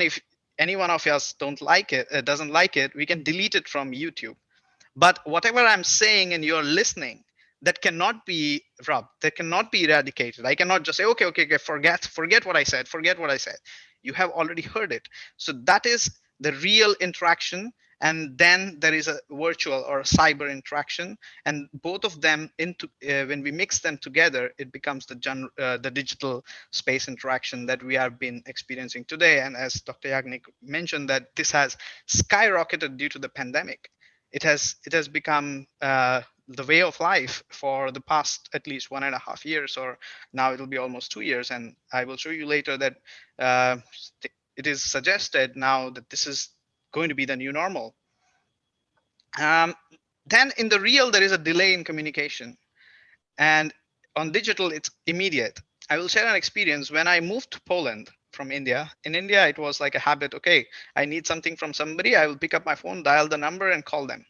if any one of us don't like it, doesn't like it, we can delete it from YouTube. But whatever I'm saying and you're listening, that cannot be rubbed, that cannot be eradicated. I cannot just say, okay, forget what I said, forget what I said. You have already heard it. So that is the real interaction. And then there is a virtual or a cyber interaction, and both of them into when we mix them together, it becomes the digital space interaction that we have been experiencing today. And as Dr. Yagnik mentioned, that this has skyrocketed due to the pandemic. It has become the way of life for the past at least 1.5 years, or now it'll be almost 2 years. And I will show you later that uh, it is suggested now that this is going to be the new normal. Um, then in the real, there is a delay in communication, and on digital, it's immediate. I will share an experience when I moved to Poland from India. In India, it was like a habit. Okay, I need something from somebody. I will pick up my phone, dial the number, and call them.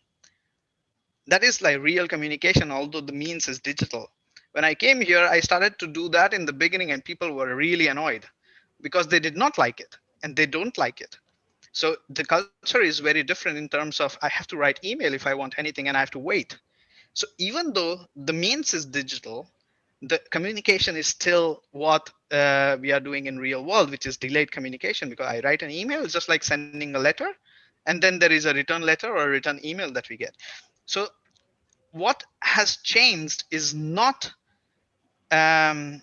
That is like real communication, although the means is digital. When I came here, I started to do that in the beginning, and people were really annoyed because they did not like it and they don't like it. So the culture is very different in terms of I have to write email if I want anything and I have to wait. So even though the means is digital, the communication is still what we are doing in real world, which is delayed communication, because I write an email, it's just like sending a letter, and then there is a return letter or a return email that we get. So what has changed is not, to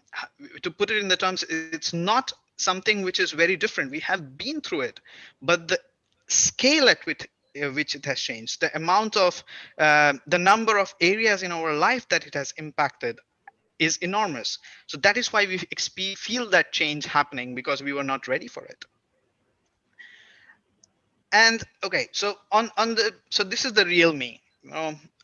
put it in the terms, it's not something which is very different. We have been through it, but the scale at which it has changed, the amount of the number of areas in our life that it has impacted is enormous. So that is why we feel that change happening, because we were not ready for it. And okay, so on the so this is the real me,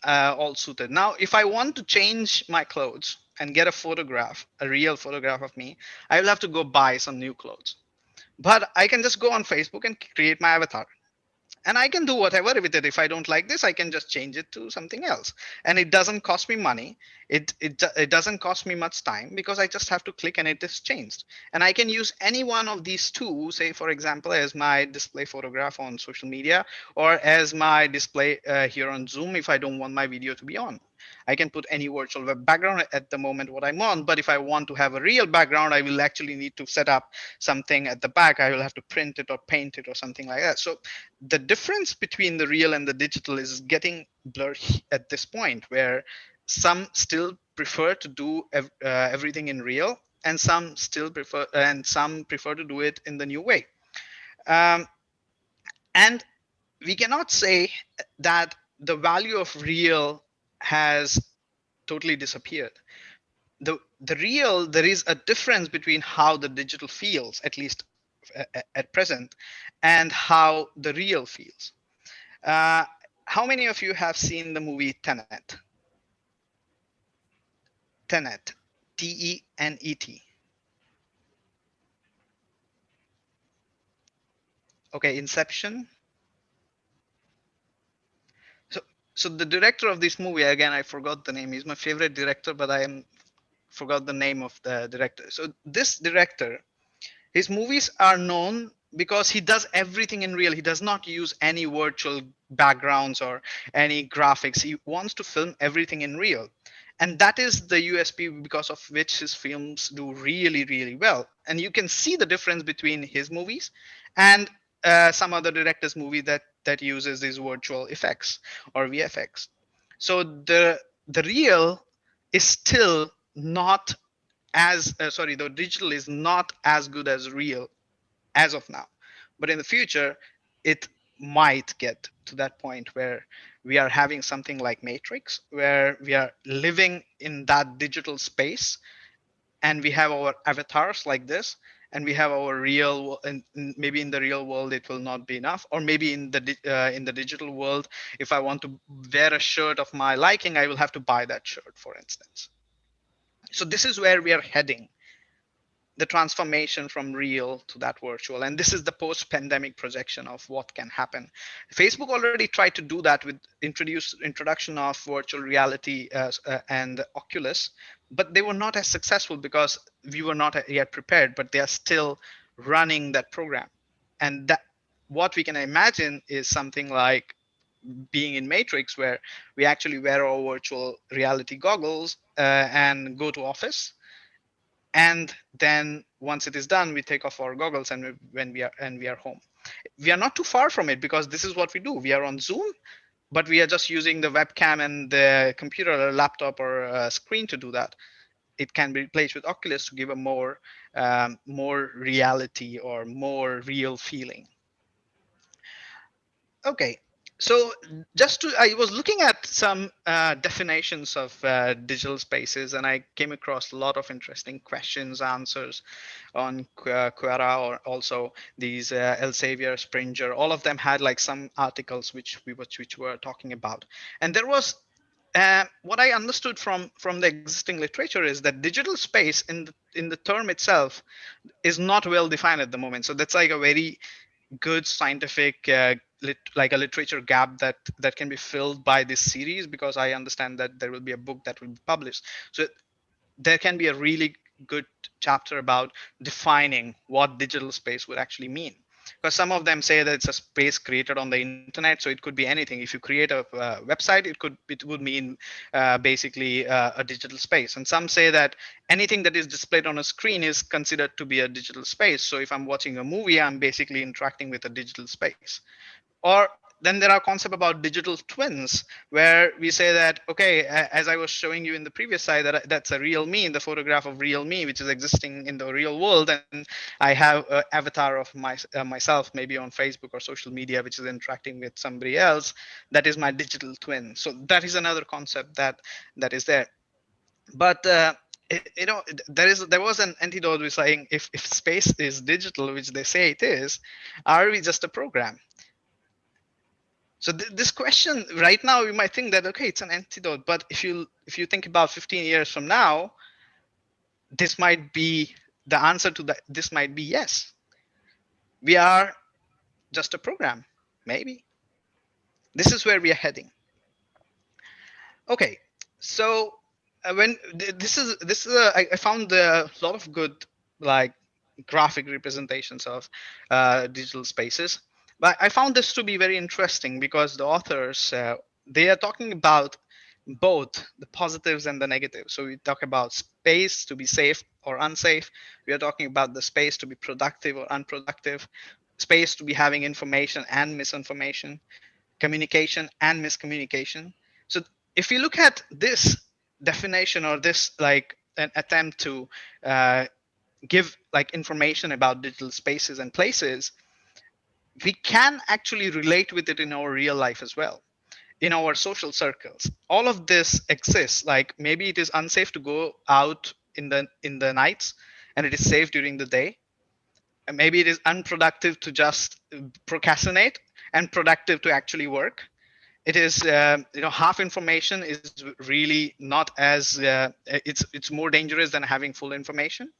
all suited. Now if I want to change my clothes and get a photograph, a real photograph of me, I will have to go buy some new clothes. But I can just go on Facebook and create my avatar, and I can do whatever with it. If I don't like this, I can just change it to something else, and it doesn't cost me money. It doesn't cost me much time, because I just have to click and it is changed. And I can use any one of these two, say for example, as my display photograph on social media, or as my display here on Zoom if I don't want my video to be on. I can put any virtual web background at the moment what I'm on, but if I want to have a real background, I will actually need to set up something at the back. I will have to print it or paint it or something like that. So the difference between the real and the digital is getting blurred at this point, where some still prefer to do everything in real, and some prefer to do it in the new way. um, and we cannot say that the value of real has totally disappeared. The real, there is a difference between how the digital feels, at least at present, and how the real feels. uh, how many of you have seen the movie Tenet? Tenet, Tenet. Okay, Inception. So, so the director of this movie, again, I forgot the name. He's my favorite director, but forgot the name of the director. So this director, his movies are known because he does everything in real. He does not use any virtual backgrounds or any graphics. He wants to film everything in real. And that is the USP, because of which his films do really, really well. And you can see the difference between his movies and some other director's movie that uses these virtual effects or VFX. So the real is still not as sorry, the digital is not as good as real as of now, but in the future it might get to that point where we are having something like Matrix, where we are living in that digital space, and we have our avatars like this, and we have our and maybe in the real world it will not be enough, or maybe in the digital world, if I want to wear a shirt of my liking, I will have to buy that shirt, for instance. So this is where we are heading, the transformation from real to that virtual. And this is the post-pandemic projection of what can happen. Facebook already tried to do that with introduction of virtual reality and Oculus, but they were not as successful because we were not yet prepared, but they are still running that program. And that what we can imagine is something like being in Matrix, where we actually wear our virtual reality goggles and go to office, and then once it is done, we take off our goggles and we are home. We are not too far from it, because this is what we do. We are on Zoom, but we are just using the webcam and the computer or laptop or screen to do that. It can be replaced with Oculus to give a more reality or more real feeling. Okay, so I was looking at some definitions of digital spaces, and I came across a lot of interesting questions, answers on Quora, or also these Elsevier, Springer. All of them had like some articles which were talking about, and there was what I understood from the existing literature is that digital space in the term itself is not well defined at the moment. So that's like a very good scientific like a literature gap that can be filled by this series, because I understand that there will be a book that will be published. So there can be a really good chapter about defining what digital space would actually mean, because some of them say that it's a space created on the internet, so it could be anything. If you create a website, it would mean basically a digital space. And some say that anything that is displayed on a screen is considered to be a digital space. So if I'm watching a movie, I'm basically interacting with a digital space. Or then there are concepts about digital twins, where we say that, okay, as I was showing you in the previous slide, that's a real me, the photograph of real me, which is existing in the real world, and I have an avatar of myself, maybe on Facebook or social media, which is interacting with somebody else. That is my digital twin. So that is another concept that is there. But there was an antidote with saying, if space is digital, which they say it is, are we just a program? So this question right now, you might think that, okay, it's an antidote, but if you think about 15 years from now, this might be the answer to that. This might be yes. We are just a program, maybe. This is where we are heading. Okay, so when I found a lot of good like graphic representations of digital spaces, but I found this to be very interesting, because the authors they are talking about both the positives and the negatives. So we talk about space to be safe or unsafe. We are talking about the space to be productive or unproductive, space to be having information and misinformation, communication and miscommunication. So if you look at this definition, or this like an attempt to uh, give like information about digital spaces and places, we can actually relate with it in our real life as well, in our social circles. All of this exists. Like maybe it is unsafe to go out in the nights, and it is safe during the day. And maybe it is unproductive to just procrastinate, and productive to actually work. It is half information is really not as it's more dangerous than having full information.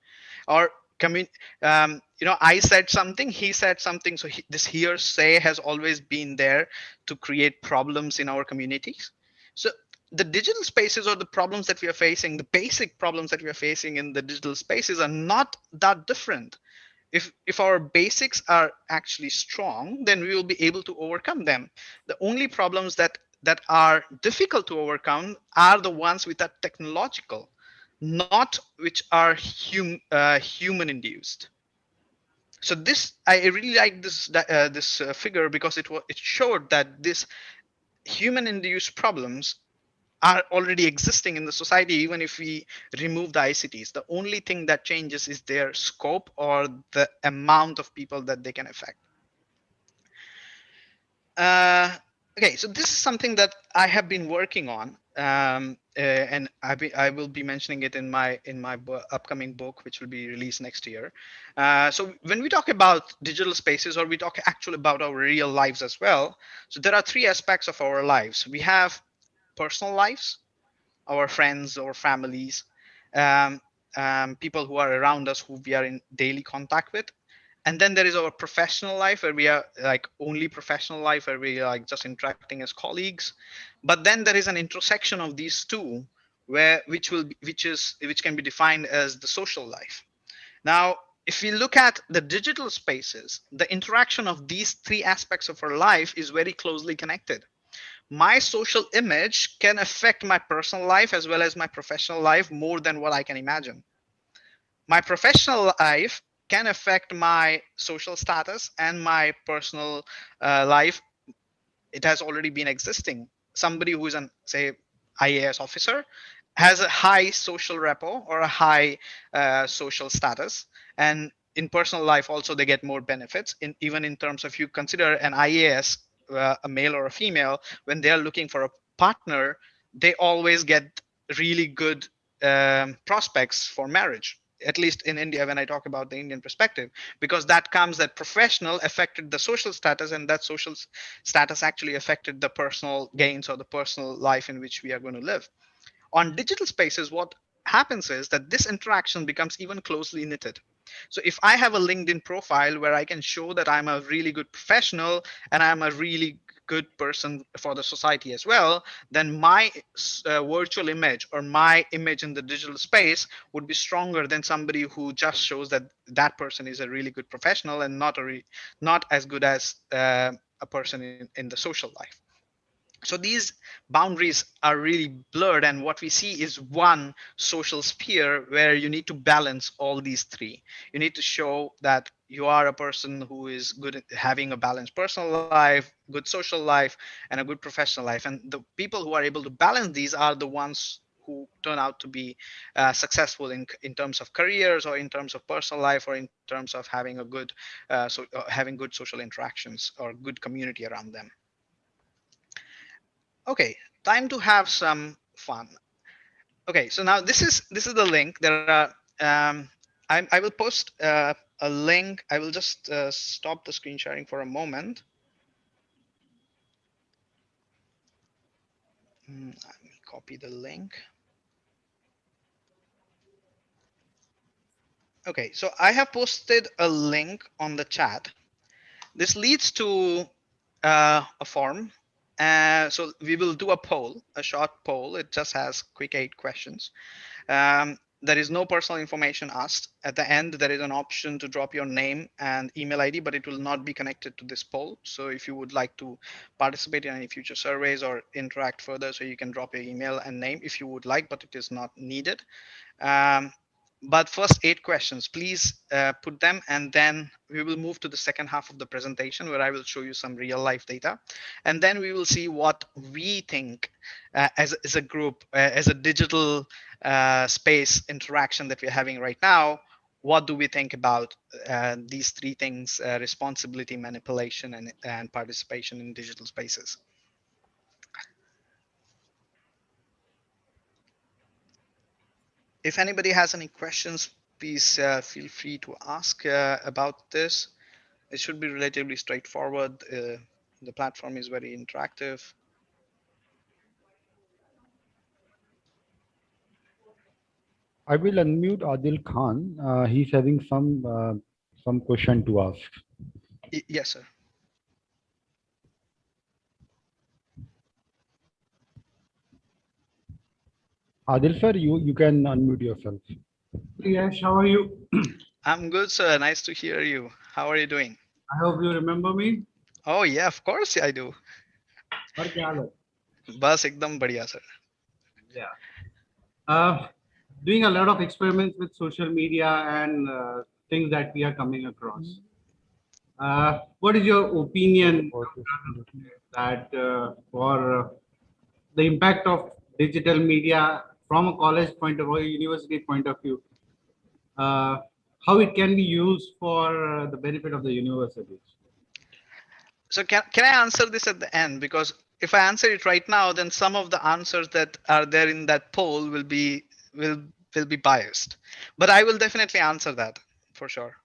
Or I said something, he said something, so this hearsay has always been there to create problems in our communities. So the digital spaces, or the problems that we are facing, the basic problems that we are facing in the digital spaces, are not that different. If our basics are actually strong, then we will be able to overcome them. The only problems that are difficult to overcome are the ones which are technological, not which are human induced. So this, I really like this figure, because it showed that this human induced problems are already existing in the society, even if we remove the ICTs. The only thing that changes is their scope, or the amount of people that they can affect. Uh, okay, so this is something that I have been working on, and I will be mentioning it in my upcoming book, which will be released next year. So when we talk about digital spaces, or we talk actually about our real lives as well, so there are three aspects of our lives. We have personal lives, our friends or families, um, people who are around us, who we are in daily contact with. And then there is our professional life, where we are like only professional life, where we are like just interacting as colleagues. But then there is an intersection of these two, which can be defined as the social life. Now, If we look at the digital spaces, the interaction of these three aspects of our life is very closely connected. My social image can affect my personal life as well as my professional life more than what I can imagine. My professional life can affect my social status and my personal life. It has already been existing. Somebody who is an, say, IAS officer has a high social repo or a high social status, and in personal life also they get more benefits. In even in terms of, you consider an IAS, a male or a female, when they are looking for a partner, they always get really good prospects for marriage, at least in India, when I talk about the Indian perspective, because that comes that professional affected the social status, and that social status actually affected the personal gains or the personal life in which we are going to live. On digital spaces, what happens is that this interaction becomes even closely knitted. So if I have a LinkedIn profile where I can show that I'm a really good professional and I'm a really good person for the society as well, then my virtual image or my image in the digital space would be stronger than somebody who just shows that that person is a really good professional and not as good as a person in the social life. So these boundaries are really blurred, and what we see is one social sphere where you need to balance all these three. You need to show that you are a person who is good at having a balanced personal life, good social life, and a good professional life, and the people who are able to balance these are the ones who turn out to be successful in terms of careers or in terms of personal life or in terms of having a good having good social interactions or good community around them. Okay, time to have some fun. Okay, so now this is the link. There are I will post a link. I will just stop the screen sharing for a moment. Let me copy the link. Okay, so I have posted a link on the chat. This leads to a form. So we will do a poll, a short poll. It just has quick 8 questions. There is no personal information asked. At the end, there is an option to drop your name and email ID, but it will not be connected to this poll. So if you would like to participate in any future surveys or interact further, so you can drop your email and name if you would like, but it is not needed. Um, but first 8 questions, please put them, and then we will move to the second half of the presentation where I will show you some real life data. And then we will see what we think as a group, as a digital space interaction that we're having right now. What do we think about these three things: responsibility, manipulation, and participation in digital spaces? If anybody has any questions, please feel free to ask about this. It should be relatively straightforward. The platform is very interactive. I will unmute Adil Khan. He's having some question to ask. Yes, sir. Adil sir, you can unmute yourself. Yash, how are you? I'm good, sir. Nice to hear you. How are you doing? I hope you remember me. Oh, yeah, of course I do. और क्या हाल है? बस एकदम बढ़िया, sir. Yeah. Uh, Doing a lot of experiments with social media and things that we are coming across. What is your opinion that for the impact of digital media from a college point of view, university point of view, uh, how it can be used for the benefit of the universities? So can I answer this at the end? Because if I answer it right now, then some of the answers that are there in that poll will will be biased. But I will definitely answer that for sure.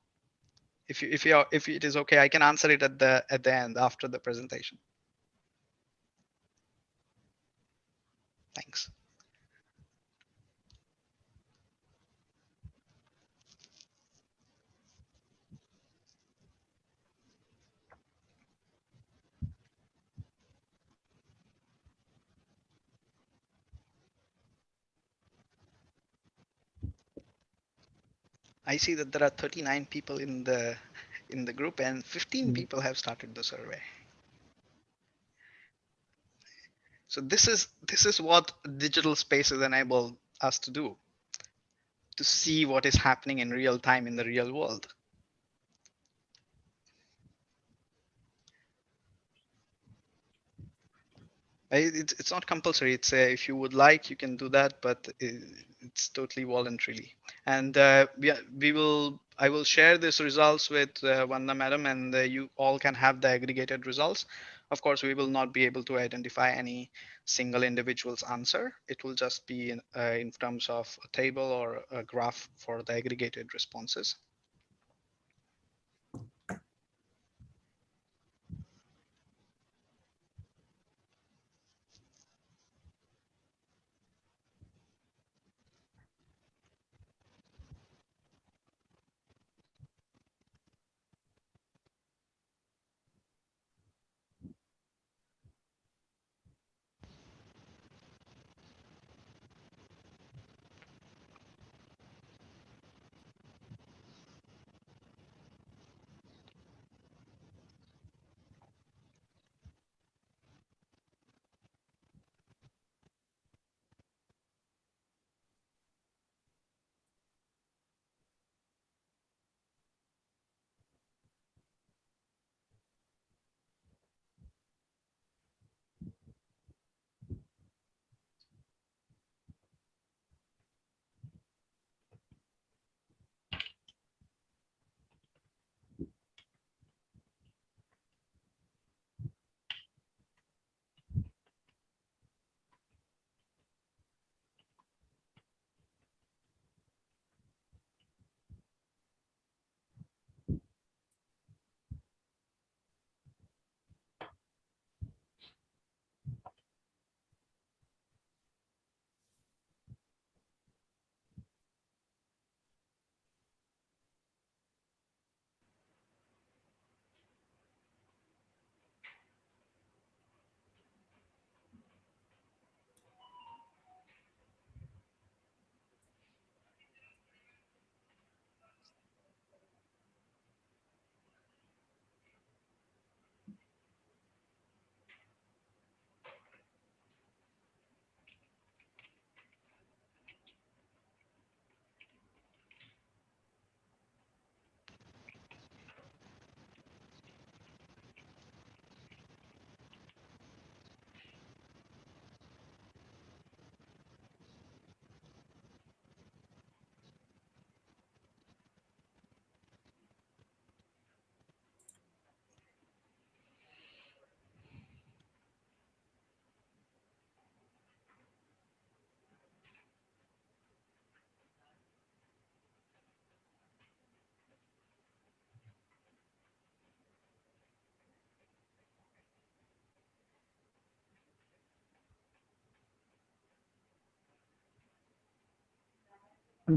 If it is okay, I can answer it at the end after the presentation. Thanks. I see that there are 39 people in the group and 15 Mm. people have started the survey. So this is what digital spaces enable us to do, to see what is happening in real time in the real world. It's not compulsory. It's if you would like, you can do that, but it's totally voluntarily. And I will share these results with Vanda madam, and you all can have the aggregated results. Of course, we will not be able to identify any single individual's answer. It will just be in terms of a table or a graph for the aggregated responses.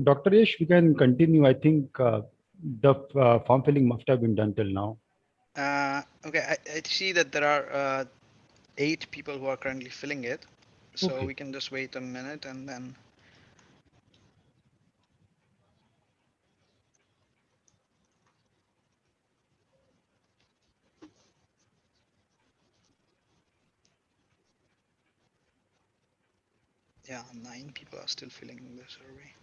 Dr. Yash, we can continue. I think the form filling must have been done till now. Okay, I see that there are 8 people who are currently filling it. So Okay. we can just wait a minute and then, yeah, 9 people are still filling the survey.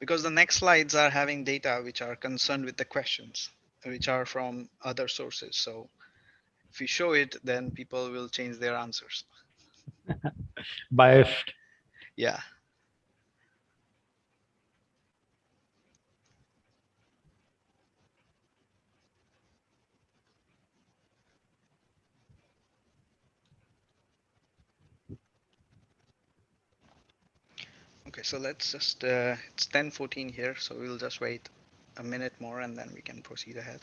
Because the next slides are having data which are concerned with the questions, which are from other sources. So if we show it, then people will change their answers. Biased. Yeah. Okay, so let's just, it's 10:14 here, so we'll just wait a minute more and then we can proceed ahead.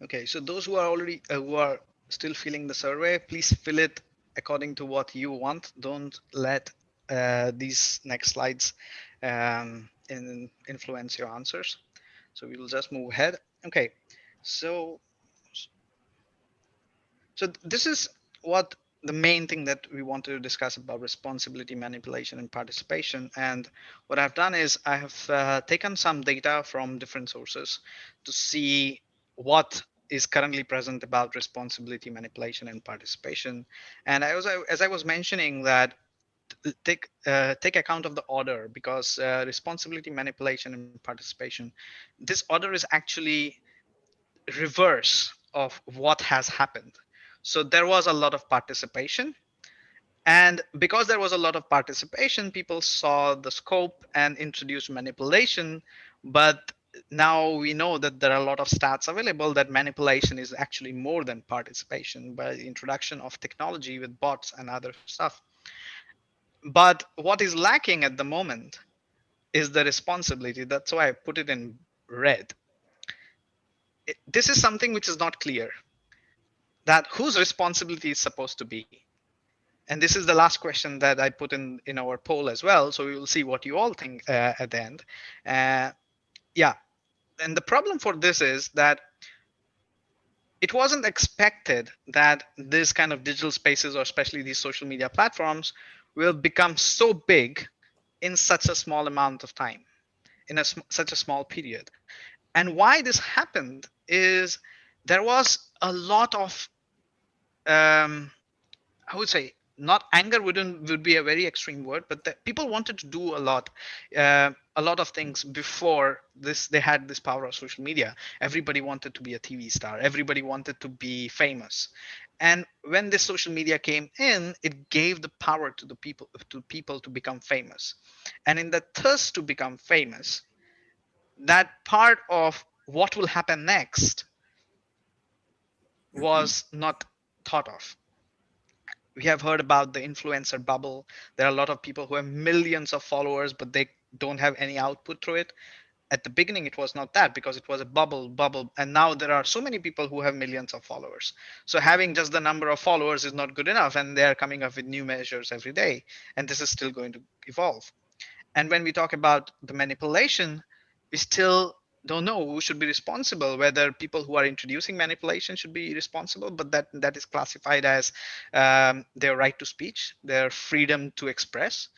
Okay, so those who are already who are still filling the survey, please fill it according to what you want. Don't let these next slides influence your answers. So we will just move ahead. Okay, so this is what the main thing that we wanted to discuss about responsibility, manipulation, and participation. And what I've done is I have taken some data from different sources to see what is currently present about responsibility, manipulation, and participation. And as I was mentioning that take account of the order because responsibility, manipulation, and participation. This order is actually reverse of what has happened. So there was a lot of participation. And because there was a lot of participation, people saw the scope and introduced manipulation. But now we know that there are a lot of stats available that manipulation is actually more than participation by the introduction of technology with bots and other stuff. But what is lacking at the moment is the responsibility. That's why I put it in red. This is something which is not clear that whose responsibility is supposed to be. And this is the last question that I put in our poll as well. So we will see what you all think at the end. Uh, yeah. And the problem for this is that it wasn't expected that this kind of digital spaces, or especially these social media platforms, will become so big in such a small amount of time, in such a small period. And why this happened is there was a lot of I would say not anger would be a very extreme word, but people wanted to do a lot of things before this. They had this power of social media. Everybody wanted to be a TV star. Everybody wanted to be famous. And when this social media came in, it gave the power to people to become famous. And in the thirst to become famous, that part of what will happen next was not thought of. We have heard about the influencer bubble. There are a lot of people who have millions of followers, but they don't have any output through it. At the beginning, it was not that because it was a bubble. And now there are so many people who have millions of followers. So having just the number of followers is not good enough. And they're coming up with new measures every day. And this is still going to evolve. And when we talk about the manipulation, we still don't know who should be responsible, whether people who are introducing manipulation should be responsible, but that is classified as their right to speech, their freedom to express,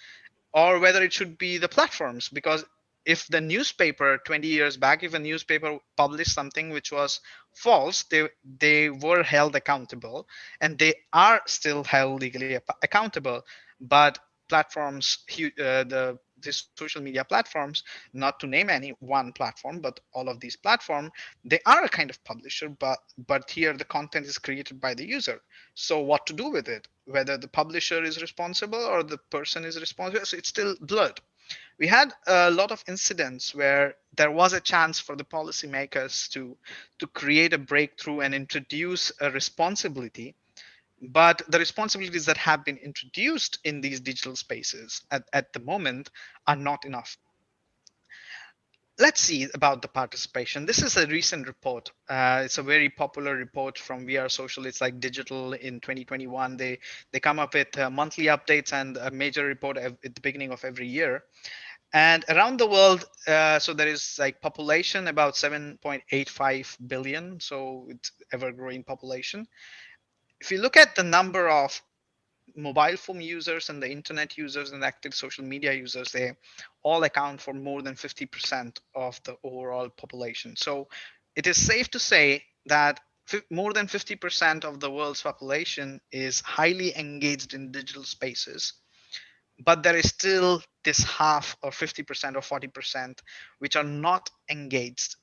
or whether it should be the platforms. Because if the newspaper 20 years back, if a newspaper published something which was false, they were held accountable, and they are still held legally accountable. But platforms, the social media platforms, not to name any one platform, but all of these platforms, they are a kind of publisher, but here the content is created by the user. So what to do with it, whether the publisher is responsible or the person is responsible, so it's still blurred. We had a lot of incidents where there was a chance for the policymakers to create a breakthrough and introduce a responsibility, but the responsibilities that have been introduced in these digital spaces at the moment are not enough. Let's see about the participation. This is a recent report. It's a very popular report from VR Social. It's like digital in 2021. They come up with monthly updates and a major report at the beginning of every year. And around the world, so there is like population about 7.85 billion. So it's ever growing population. If you look at the number of mobile phone users and the internet users and active social media users, they all account for more than 50% of the overall population. So it is safe to say that more than 50% of the world's population is highly engaged in digital spaces, but there is still this half or 50% or 40% which are not engaged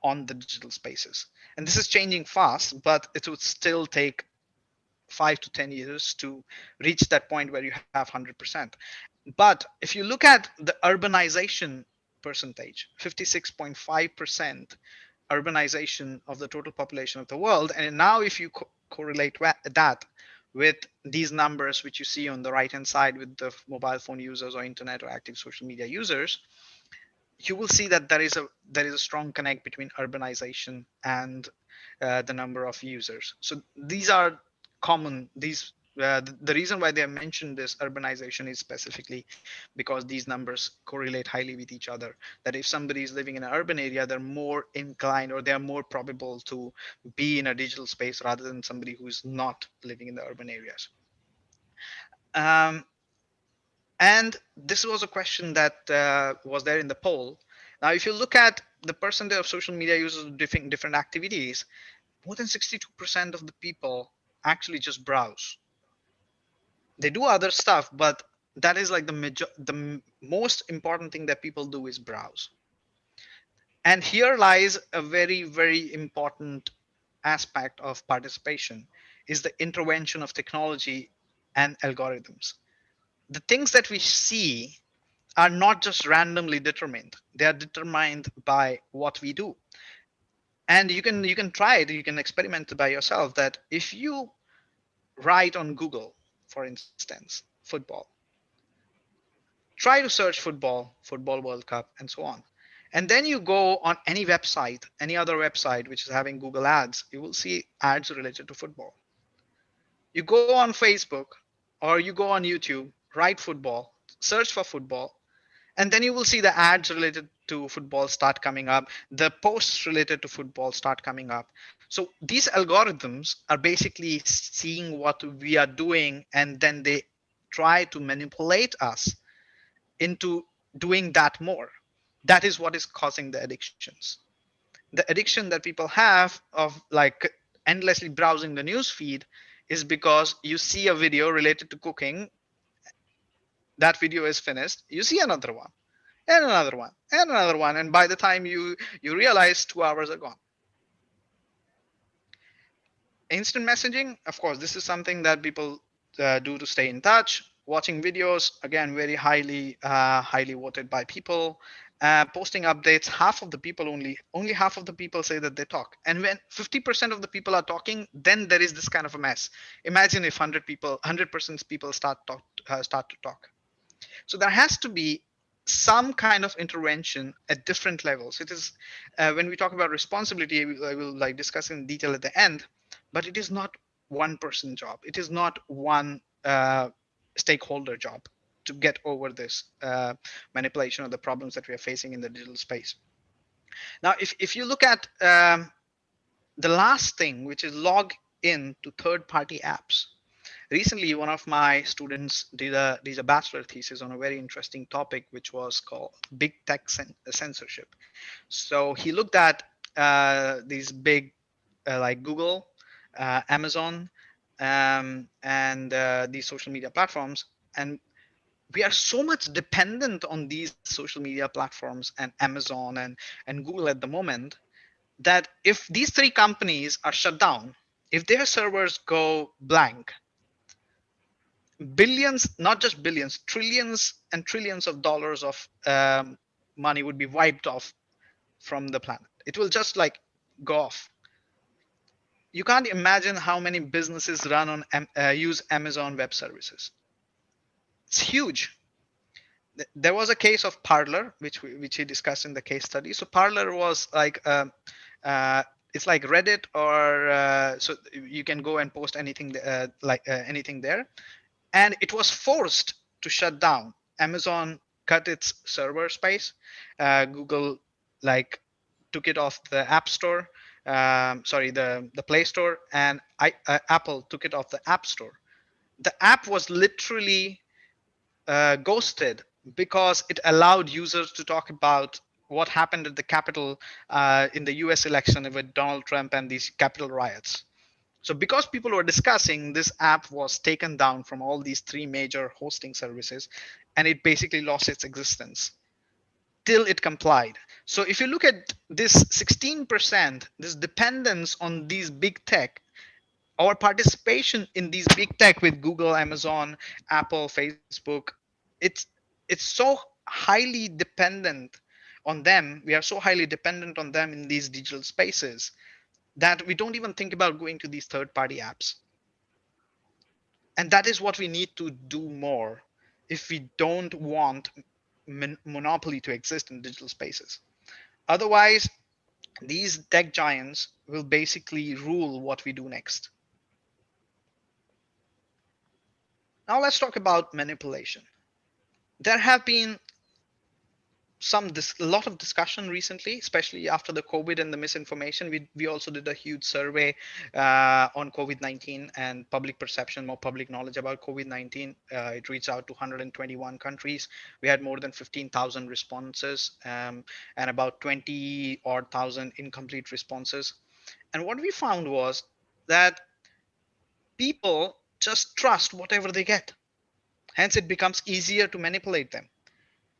on the digital spaces. And this is changing fast, but it would still take 5 to 10 years to reach that point where you have 100%. But if you look at the urbanization percentage, 56.5% urbanization of the total population of the world. And now if you correlate that with these numbers, which you see on the right hand side with the mobile phone users or internet or active social media users, you will see that there is a strong connect between urbanization and the number of users. So these are common. The reason why they have mentioned this urbanization is specifically because these numbers correlate highly with each other. That if somebody is living in an urban area, they're more inclined or they are more probable to be in a digital space rather than somebody who is not living in the urban areas. Um, and this was a question that was there in the poll. Now, if you look at the percentage of social media users of different activities, more than 62% of the people actually just browse. They do other stuff, but that is like most important thing that people do is browse. And here lies a very, very important aspect of participation is the intervention of technology and algorithms. The things that we see are not just randomly determined. They are determined by what we do. And you can try it, you can experiment by yourself that if you write on Google, for instance, football, try to search football World Cup, and so on. And then you go on any website, any other website which is having Google ads, you will see ads related to football. You go on Facebook or you go on YouTube, write football, search for football, and then you will see the ads related to football start coming up, the posts related to football start coming up. So these algorithms are basically seeing what we are doing, and then they try to manipulate us into doing that more. That is what is causing the addictions. The addiction that people have of like endlessly browsing the news feed is because you see a video related to cooking, that video is finished, you see another one and another one and another one, and by the time you realize 2 hours are gone. Instant messaging, of course, this is something that people do to stay in touch. Watching videos, again, very highly voted by people. Posting updates, half of the people, only half of the people say that they talk. And when 50% of the people are talking, then there is this kind of a mess. Imagine if 100% people start to talk. So there has to be some kind of intervention at different levels. It is when we talk about responsibility, I will like discuss in detail at the end, but it is not one person job. It is not one stakeholder job to get over this manipulation of the problems that we are facing in the digital space. Now, if you look at the last thing, which is log in to third-party apps. Recently, one of my students did a bachelor thesis on a very interesting topic, which was called big tech censorship. So he looked at these big like Google, Amazon, and these social media platforms, and we are so much dependent on these social media platforms and Amazon and Google at the moment that if these three companies are shut down, if their servers go blank, billions, not just billions, trillions and trillions of dollars of money would be wiped off from the planet. It will just like go off. You can't imagine how many businesses run on use Amazon Web Services. It's huge. There was a case of Parler, which he discussed in the case study. So Parler was like uh, it's like Reddit, or so you can go and post anything anything there, and it was forced to shut down. Amazon cut its server space. Google like took it off the App Store. Sorry, the Play Store, and Apple took it off the App Store. The app was literally ghosted because it allowed users to talk about what happened at the Capitol in the U.S. election with Donald Trump and these Capitol riots. So because people were discussing, this app was taken down from all these three major hosting services, and it basically lost its existence till it complied. So if you look at this 16%, this dependence on these big tech, our participation in these big tech with Google, Amazon, Apple, Facebook, it's it's so highly dependent on them. We are so highly dependent on them in these digital spaces that we don't even think about going to these third-party apps. And that is what we need to do more if we don't want monopoly to exist in digital spaces. Otherwise, these tech giants will basically rule what we do next. Now let's talk about manipulation. There have been a lot of discussion recently, especially after the COVID and the misinformation. We also did a huge survey on COVID-19 and public perception, more public knowledge about COVID-19. It reached out to 121 countries. We had more than 15,000 responses, and about 20 or thousand incomplete responses. And what we found was that people just trust whatever they get. Hence, it becomes easier to manipulate them.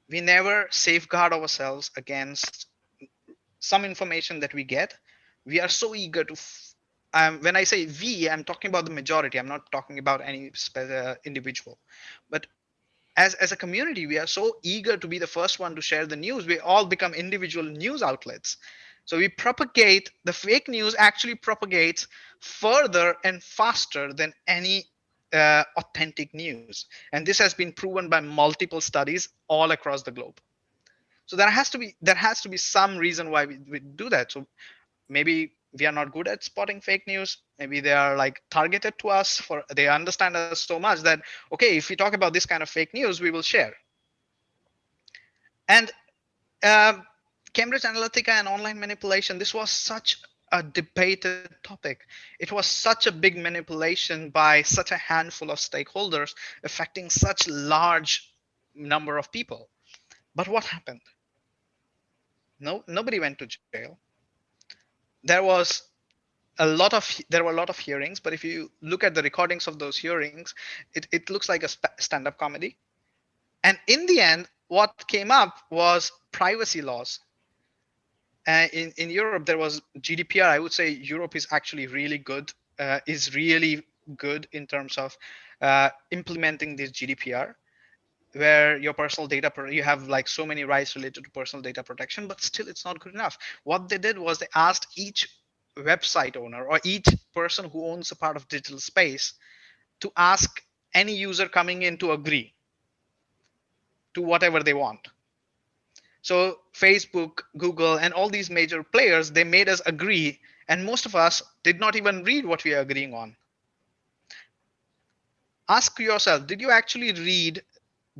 We never safeguard ourselves against some information that we get. We are so eager to when I say we, I'm talking about the majority. I'm not talking about any individual, but as a community, we are so eager to be the first one to share the news. We all become individual news outlets. So we propagate the fake news, actually propagates further and faster than any authentic news, and this has been proven by multiple studies all across the globe. So there has to be some reason why we do that. So maybe we are not good at spotting fake news. Maybe they are like targeted to us, for they understand us so much that, okay, if we talk about this kind of fake news, we will share. And um, Cambridge Analytica and online manipulation, this was such a debated topic. It was such a big manipulation by such a handful of stakeholders affecting such large number of people. But what happened? No, nobody went to jail. There was there were a lot of hearings, but if you look at the recordings of those hearings, it looks like a stand-up comedy. And in the end, what came up was privacy laws. In Europe, there was GDPR. I would say Europe is actually really good, is really good in terms of implementing this GDPR, where your personal data, you have like so many rights related to personal data protection, but still it's not good enough. What they did was they asked each website owner or each person who owns a part of digital space to ask any user coming in to agree to whatever they want. So Facebook, Google, and all these major players, they made us agree, and most of us did not even read what we are agreeing on. Ask yourself, did you actually read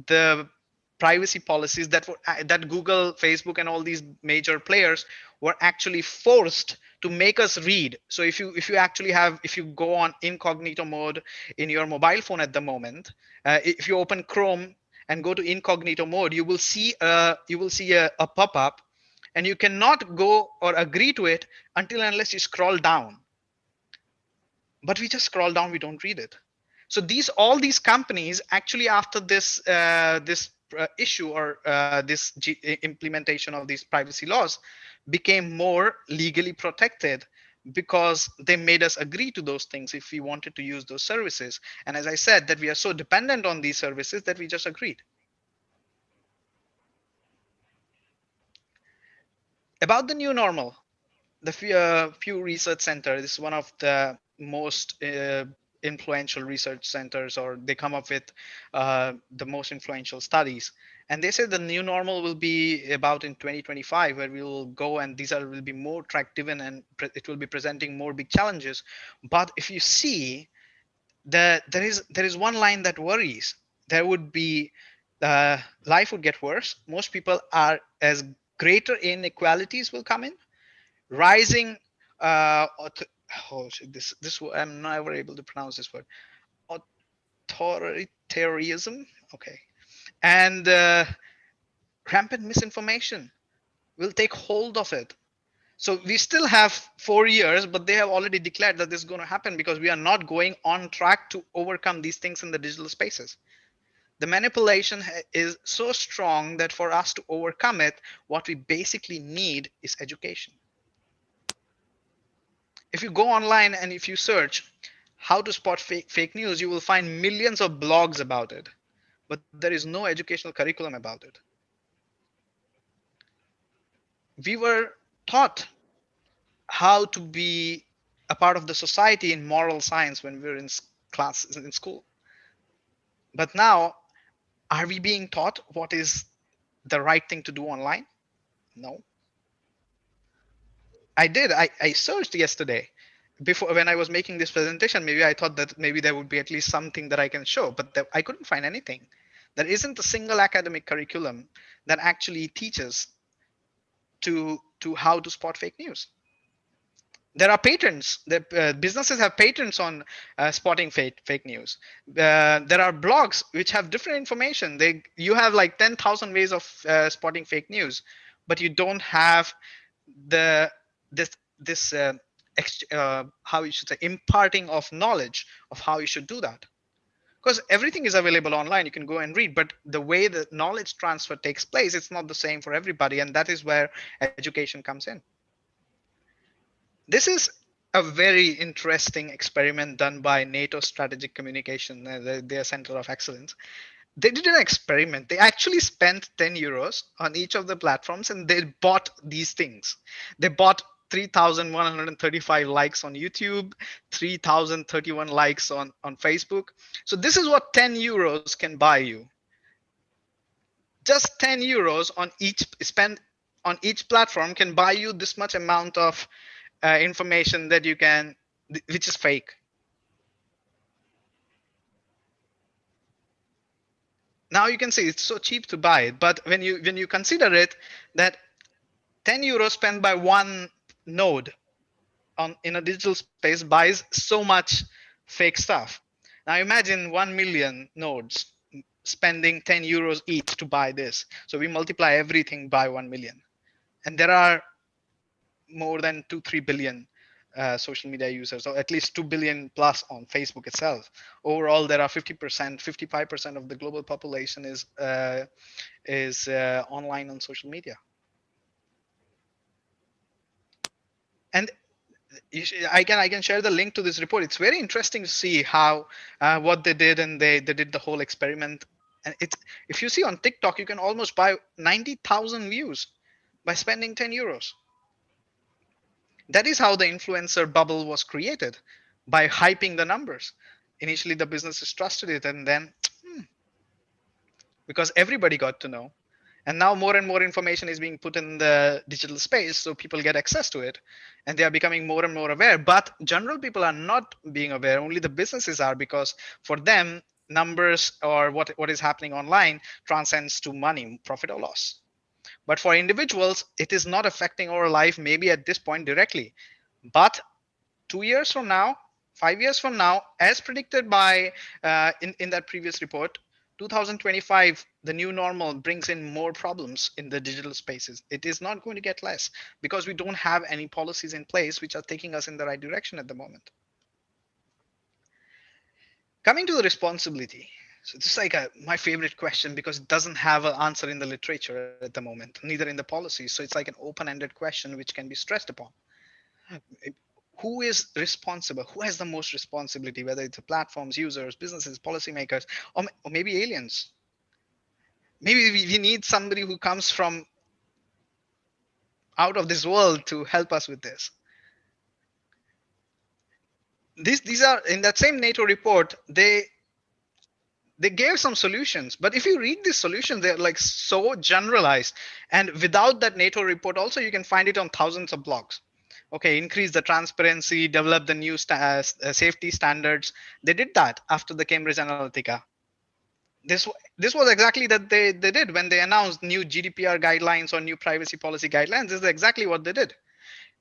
the privacy policies that Google, Facebook, and all these major players were actually forced to make us read? So if you actually have, if you go on incognito mode in your mobile phone at the moment, if you open Chrome and go to incognito mode, you will see a pop-up, and you cannot go or agree to it until unless you scroll down. But we just scroll down, we don't read it. So all these companies actually, after this issue or this implementation of these privacy laws, became more legally protected because they made us agree to those things if we wanted to use those services. And as I said, that we are so dependent on these services that we just agreed. About the new normal, the Pew Research Center, this is one of the most influential research centers, or they come up with the most influential studies. And they say the new normal will be about in 2025, where we will go, and will be more track driven, and it will be presenting more big challenges. But if you see, there is one line that worries. There would be life would get worse. Most people are as greater inequalities will come in, rising oh shit, this I'm never able to pronounce this word, authoritarianism, okay, and rampant misinformation will take hold of it. So we still have 4 years, but they have already declared that this is going to happen because we are not going on track to overcome these things in the digital spaces. The manipulation is so strong that for us to overcome it, what we basically need is education. If you go online and if you search how to spot fake news, you will find millions of blogs about it, but there is no educational curriculum about it. We were taught how to be a part of the society in moral science when we were in class in school. But now, are we being taught what is the right thing to do online? No. I searched yesterday before when I was making this presentation. Maybe I thought that maybe there would be at least something that I can show, but I couldn't find anything. There isn't a single academic curriculum that actually teaches to how to spot fake news. There are patents. The businesses have patents on spotting fake news. There are blogs which have different information. You have like 10,000 ways of spotting fake news, but you don't have the this how you should say imparting of knowledge of how you should do that, because everything is available online. You can go and read, but the way the knowledge transfer takes place, it's not the same for everybody, and that is where education comes in. This is a very interesting experiment done by NATO Strategic Communication, their Center of Excellence. They did an experiment. They actually spent 10 euros on each of the platforms and they bought these things. They bought 3,135 likes on YouTube, 3,031 likes on Facebook. So this is what 10 euros can buy you. Just 10 euros on each spend on each platform can buy you this much amount of information that you can, which is fake. Now you can see it's so cheap to buy it, but when you consider it, that 10 euros spent by one node on in a digital space buys so much fake stuff. Now imagine 1 million nodes spending 10 euros each to buy this. So we multiply everything by 1 million. And there are more than 2-3 billion social media users, or at least 2 billion plus on Facebook itself. Overall, there are 50%, 55% of the global population is online on social media. And I can share the link to this report. It's very interesting to see how what they did, and they did the whole experiment. And it's, if you see on TikTok, you can almost buy 90,000 views by spending 10 euros. That is how the influencer bubble was created, by hyping the numbers. Initially, the businesses trusted it, and then because everybody got to know, and now more and more information is being put in the digital space, so people get access to it, and they are becoming more and more aware. But general people are not being aware. Only the businesses are, because for them, numbers or what is happening online transcends to money, profit or loss. But for individuals, it is not affecting our life maybe at this point directly, but 2 years from now, 5 years from now, as predicted by in that previous report, 2025, the new normal brings in more problems in the digital spaces. It is not going to get less, because we don't have any policies in place which are taking us in the right direction at the moment. Coming to the responsibility. So this is like my favorite question, because it doesn't have an answer in the literature at the moment, neither in the policies. So it's like an open-ended question which can be stressed upon. Who is responsible? Who has the most responsibility, whether it's the platforms, users, businesses, policymakers, or maybe aliens? Maybe we need somebody who comes from out of this world to help us with this. These are in that same NATO report. They gave some solutions, but if you read these solutions, they're like so generalized. And without that NATO report, also you can find it on thousands of blogs. Okay, increase the transparency, develop the new safety standards. They did that after the Cambridge Analytica. This was exactly that they did when they announced new GDPR guidelines or new privacy policy guidelines. This is exactly what they did.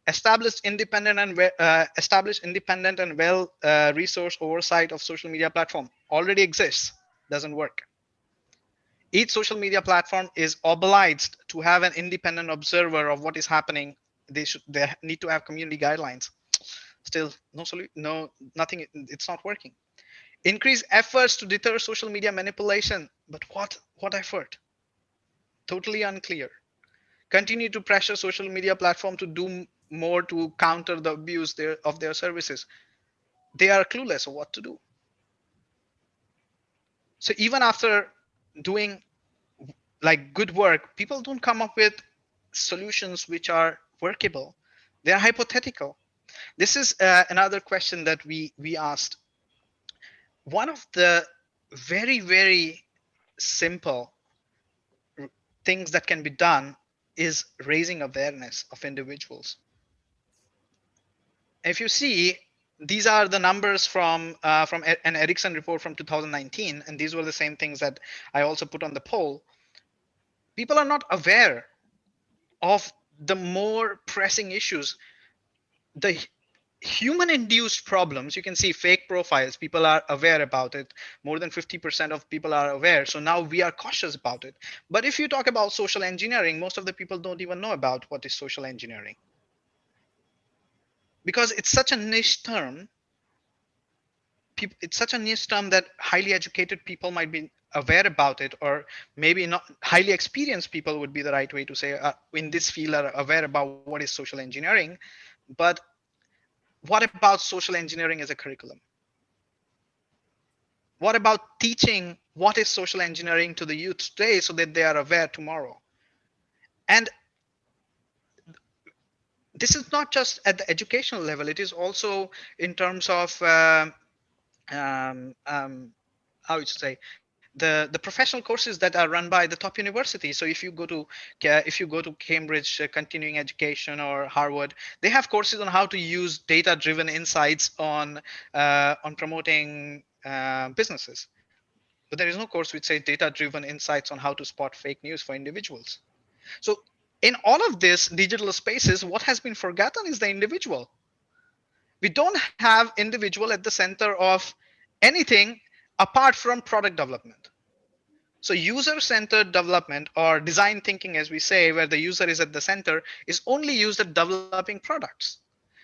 Established independent and well resource oversight of social media platform already exists, doesn't work. Each social media platform is obliged to have an independent observer of what is happening. They need to have community guidelines. Still no, nothing. It's not working. Increase efforts to deter social media manipulation, but what effort? Totally unclear. Continue to pressure social media platform to do more to counter the abuse of their services. They are clueless of what to do. So even after doing like good work, people don't come up with solutions which are workable. They are hypothetical. This is another question that we asked. One of the very simple things that can be done is raising awareness of individuals. If you see, these are the numbers from an Ericsson report from 2019, and these were the same things that I also put on the poll. People are not aware of the more pressing issues, the human induced problems. You can see fake profiles, people are aware about it. More than 50% of people are aware, so now we are cautious about it. But if you talk about social engineering, most of the people don't even know about what is social engineering, because it's such a niche term. It's such a niche term that highly educated people might be aware about it, or maybe not. Highly experienced people would be the right way to say, in this field, are aware about what is social engineering. But what about social engineering as a curriculum? What about teaching what is social engineering to the youth today so that they are aware tomorrow? And this is not just at the educational level, it is also in terms of um, um, how you say, the professional courses that are run by the top universities. So if you go to Cambridge continuing education or Harvard, they have courses on how to use data driven insights on promoting businesses. But there is no course which says data driven insights on how to spot fake news for individuals. So in all of this digital spaces, what has been forgotten is the individual. We don't have individual at the center of anything apart from product development. So user centered development, or design thinking, as we say, where the user is at the center, is only used at developing products.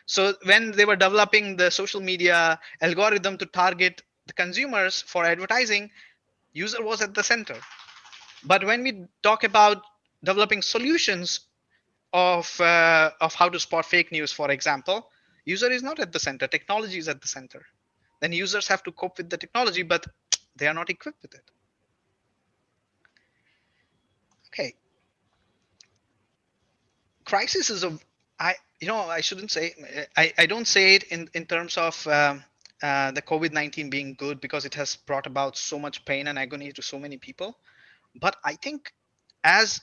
So when they were developing the social media algorithm to target the consumers for advertising, user was at the center. But when we talk about developing solutions of how to spot fake news, for example, user is not at the center. Technology is at the center. Then users have to cope with the technology, but they are not equipped with it. Okay, crisis is a, I shouldn't say, I don't say it in terms of the COVID-19 being good, because it has brought about so much pain and agony to so many people. But I think as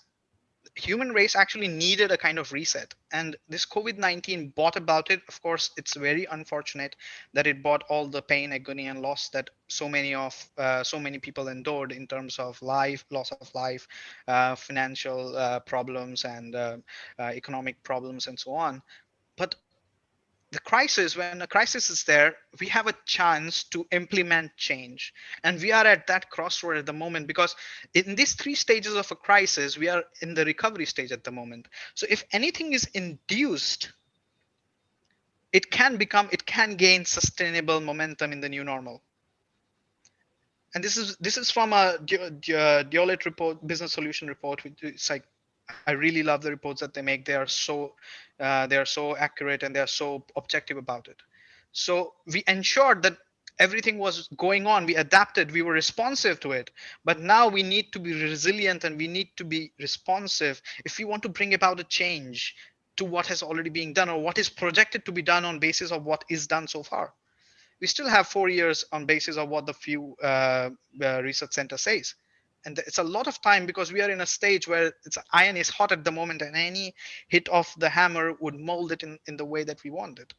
human race actually needed a kind of reset, and this COVID-19 brought about it. Of course, it's very unfortunate that it brought all the pain, agony, and loss that so many people endured in terms of life, loss of life, financial problems, and economic problems, and so on. But the crisis, when a crisis is there, we have a chance to implement change. And we are at that crossroad at the moment, because in these three stages of a crisis, we are in the recovery stage at the moment. So if anything is induced, it can gain sustainable momentum in the new normal. And this is from a Deloitte report, business solution report. It's like, I really love the reports that they make. They are so accurate, and they are so objective about it. So we ensured that everything was going on. We adapted. We were responsive to it. But now we need to be resilient, and we need to be responsive if we want to bring about a change to what has already been done, or what is projected to be done on basis of what is done so far. We still have 4 years on basis of what the few research center says. And it's a lot of time, because we are in a stage where it's iron is hot at the moment, and any hit of the hammer would mold it in the way that we want it.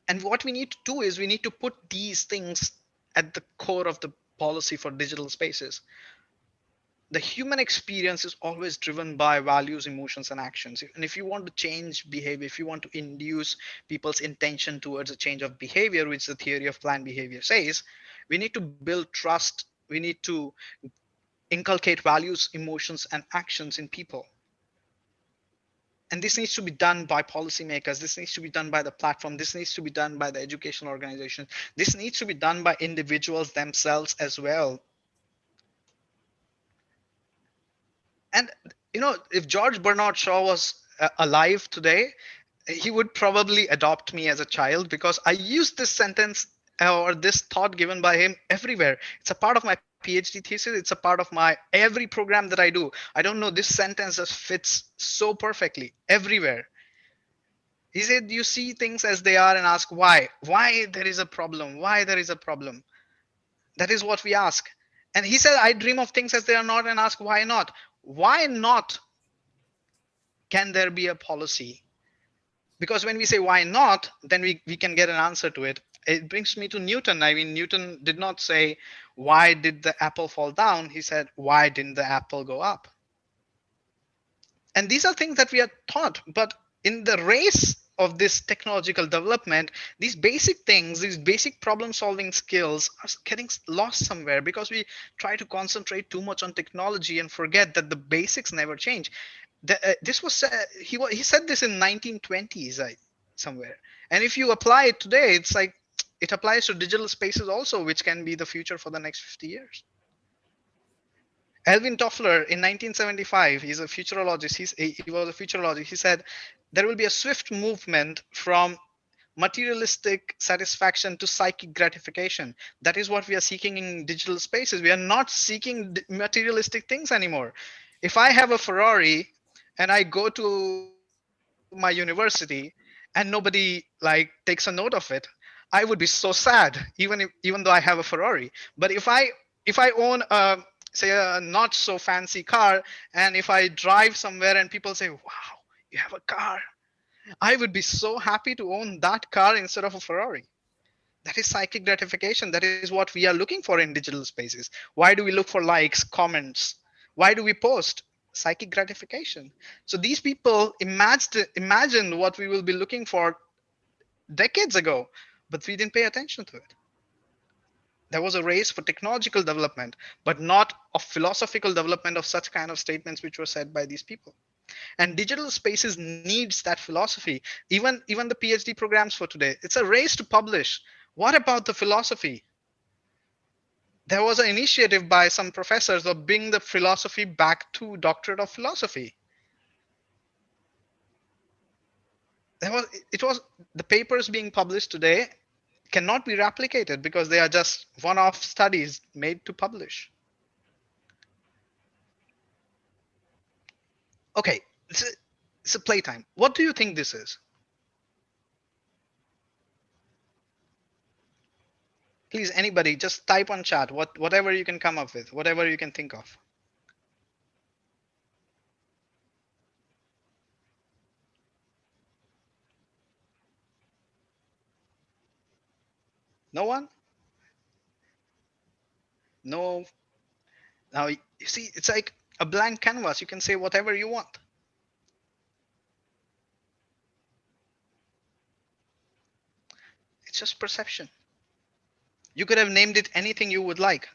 And what we need to do is we need to put these things at the core of the policy for digital spaces. The human experience is always driven by values, emotions, and actions. And if you want to change behavior, if you want to induce people's intention towards a change of behavior, which the theory of planned behavior says, we need to build trust. We need to inculcate values, emotions, and actions in people. And this needs to be done by policymakers. This needs to be done by the platform. This needs to be done by the educational organization. This needs to be done by individuals themselves as well. And if George Bernard Shaw was alive today, he would probably adopt me as a child, because I use this sentence or this thought given by him everywhere. It's a part of my PhD thesis. It's a part of my every program that I do. I don't know, this sentence just fits so perfectly everywhere. He said, you see things as they are and ask why there is a problem, why there is a problem. That is what we ask. And he said, I dream of things as they are not and ask why not? Why not can there be a policy? Because when we say why not, then we can get an answer to it. It brings me to Newton. I mean, Newton did not say, why did the apple fall down? He said, why didn't the apple go up? And these are things that we are taught, but in the race of this technological development, these basic things, these basic problem solving skills are getting lost somewhere because we try to concentrate too much on technology and forget that the basics never change. This was he said this in 1920s somewhere, and if you apply it today, it's like it applies to digital spaces also, which can be the future for the next 50 years. Alvin Toffler in 1975, he's a futurologist. He was a futurologist. He said there will be a swift movement from materialistic satisfaction to psychic gratification. That is what we are seeking in digital spaces. We are not seeking materialistic things anymore. If I have a Ferrari and I go to my university and nobody like takes a note of it, I would be so sad, even though I have a Ferrari. But if I own a, say, a not so fancy car, and if I drive somewhere and people say, wow, you have a car, I would be so happy to own that car instead of a Ferrari. That is psychic gratification. That is what we are looking for in digital spaces. Why do we look for likes, comments? Why do we post? Psychic gratification. So these people imagined what we will be looking for decades ago, but we didn't pay attention to it. There was a race for technological development, but not of philosophical development of such kind of statements which were said by these people. And digital spaces needs that philosophy. Even the PhD programs for today, it's a race to publish. What about the philosophy? There was an initiative by some professors of bring the philosophy back to doctorate of philosophy. There was it was the papers being published today cannot be replicated because they are just one-off studies made to publish. Okay, it's a playtime. What do you think this is? Please, anybody, just type on chat whatever you can come up with, whatever you can think of. No one? No. Now you see, it's like a blank canvas. You can say whatever you want. It's just perception. You could have named it anything you would like.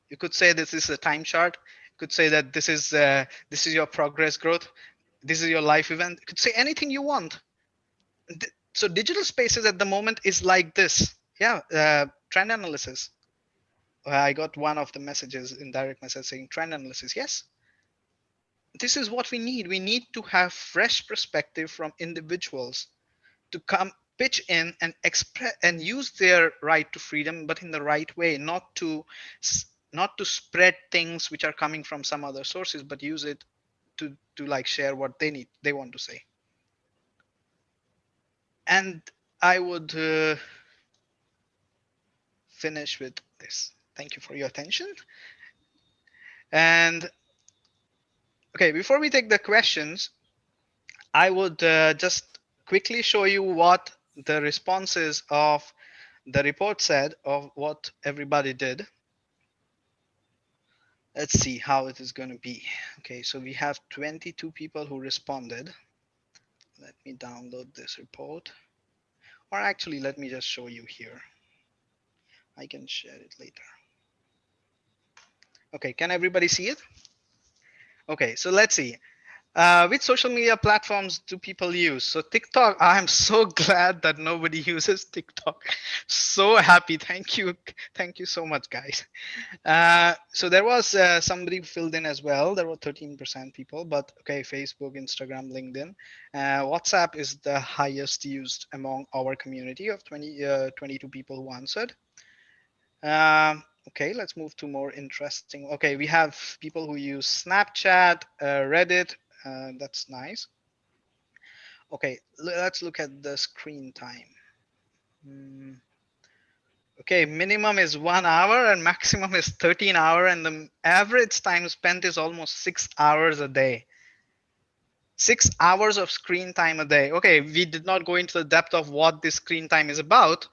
You could say this is a time chart. You could say that this is your progress growth. This is your life event. You could say anything you want. So digital spaces at the moment is like this. Yeah, trend analysis. I got one of the messages in direct message saying trend analysis. Yes, this is what we need. We need to have fresh perspective from individuals to come pitch in and express and use their right to freedom, but in the right way, not to spread things which are coming from some other sources, but use it to like share what they want to say. And I would finish with this. Thank you for your attention. And okay, before we take the questions, I would just quickly show you what the responses of the report said of what everybody did. Let's see how it is going to be. Okay, so we have 22 people who responded. Let me download this report. Or actually, let me just show you here. I can share it later. Okay, can everybody see it? Okay, so let's see. Which social media platforms do people use? So TikTok, I'm so glad that nobody uses TikTok. So happy. Thank you so much, guys. So there was somebody filled in as well. There were 13% people, but okay, Facebook, Instagram, LinkedIn. WhatsApp is the highest used among our community of 22 people who answered. Okay, let's move to more interesting. Okay, we have people who use Snapchat, Reddit. That's nice. Okay, let's look at the screen time. Okay, minimum is 1 hour and maximum is 13 hour, and the average time spent is almost 6 hours a day. 6 hours of screen time a day. Okay, we did not go into the depth of what this screen time is about,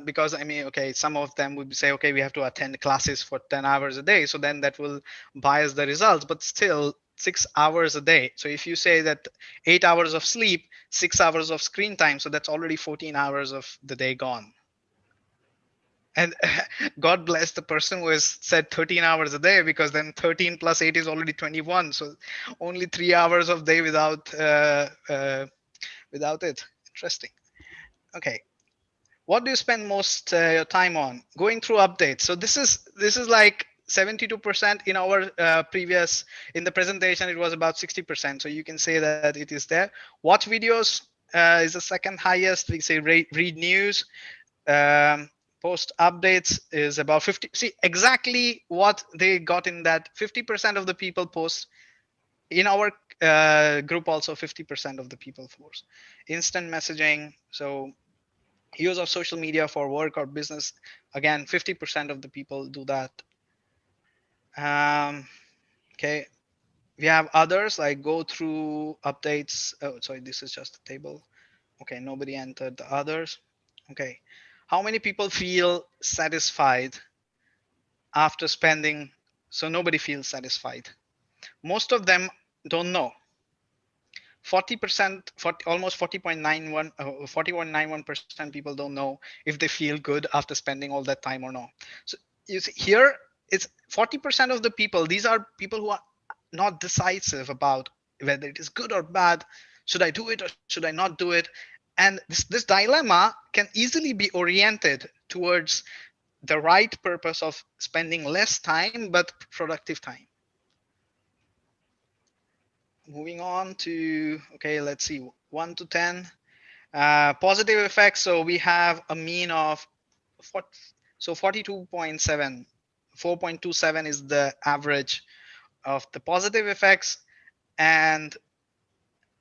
because I mean, okay, some of them would say, okay, we have to attend classes for 10 hours a day, so then that will bias the results. But still, 6 hours a day. So if you say that 8 hours of sleep, 6 hours of screen time, so that's already 14 hours of the day gone. And God bless the person who has said 13 hours a day, because then 13 plus 8 is already 21. So only 3 hours of day without it. Interesting. Okay. What do you spend most your time on? Going through updates. So this is like 72% in our previous, in the presentation it was about 60%. So you can say that it is there. Watch videos is the second highest. We say read news. um, Post updates is about 50. See exactly what they got in that. 50% of the people post in our group. Also 50% of the people post instant messaging. So use of social media for work or business, again 50% of the people do that. Okay, we have others like go through updates. Oh, sorry, this is just a table. Okay, nobody entered the others. Okay, how many people feel satisfied after spending? So nobody feels satisfied. Most of them don't know. 40%, 40, almost 40.91, 40.91% people don't know if they feel good after spending all that time or not. So you see, here it's 40% of the people. These are people who are not decisive about whether it is good or bad. Should I do it or should I not do it? And this dilemma can easily be oriented towards the right purpose of spending less time but productive time. Moving on to, okay, let's see, 1 to 10. Positive effects. So we have a mean of 40, so 42.7. 4.27 is the average of the positive effects, and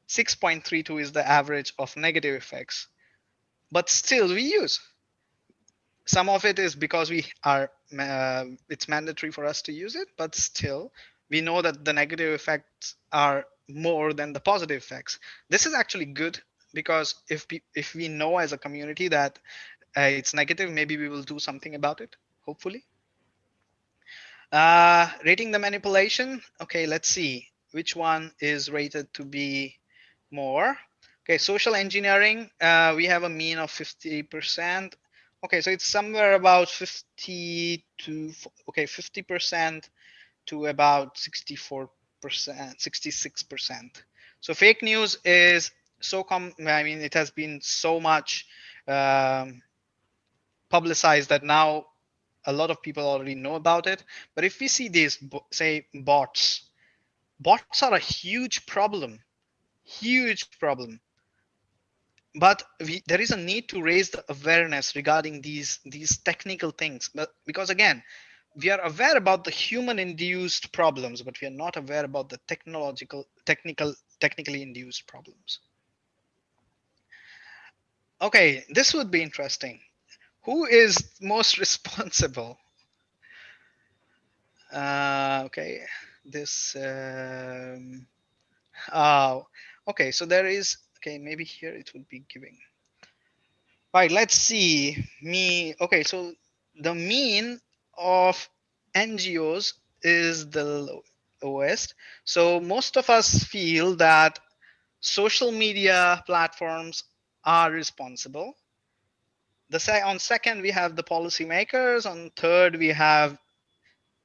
6.32 is the average of negative effects. But still we use. Some of it is because we are it's mandatory for us to use it, but still we know that the negative effects are more than the positive effects. This is actually good, because if we know as a community that it's negative, maybe we will do something about it, hopefully. Rating the manipulation. Okay, let's see which one is rated to be more. Okay, social engineering, we have a mean of 50%. Okay, so it's somewhere about 50 to, okay, 50% to about 64%, 66%. So fake news is so I mean, it has been so much um, publicized that now a lot of people already know about it. But if we see these, say, bots are a huge problem. But there is a need to raise the awareness regarding these technical things. But because again, we are aware about the human induced problems, but we are not aware about the technically induced problems. Okay, this would be interesting. Who is most responsible? Okay, this. Oh, okay. So there is. Okay, maybe here it would be giving. Right. Let's see. Me. Okay. So the mean of NGOs is the lowest. So most of us feel that social media platforms are responsible. On second we have the policymakers. On third we have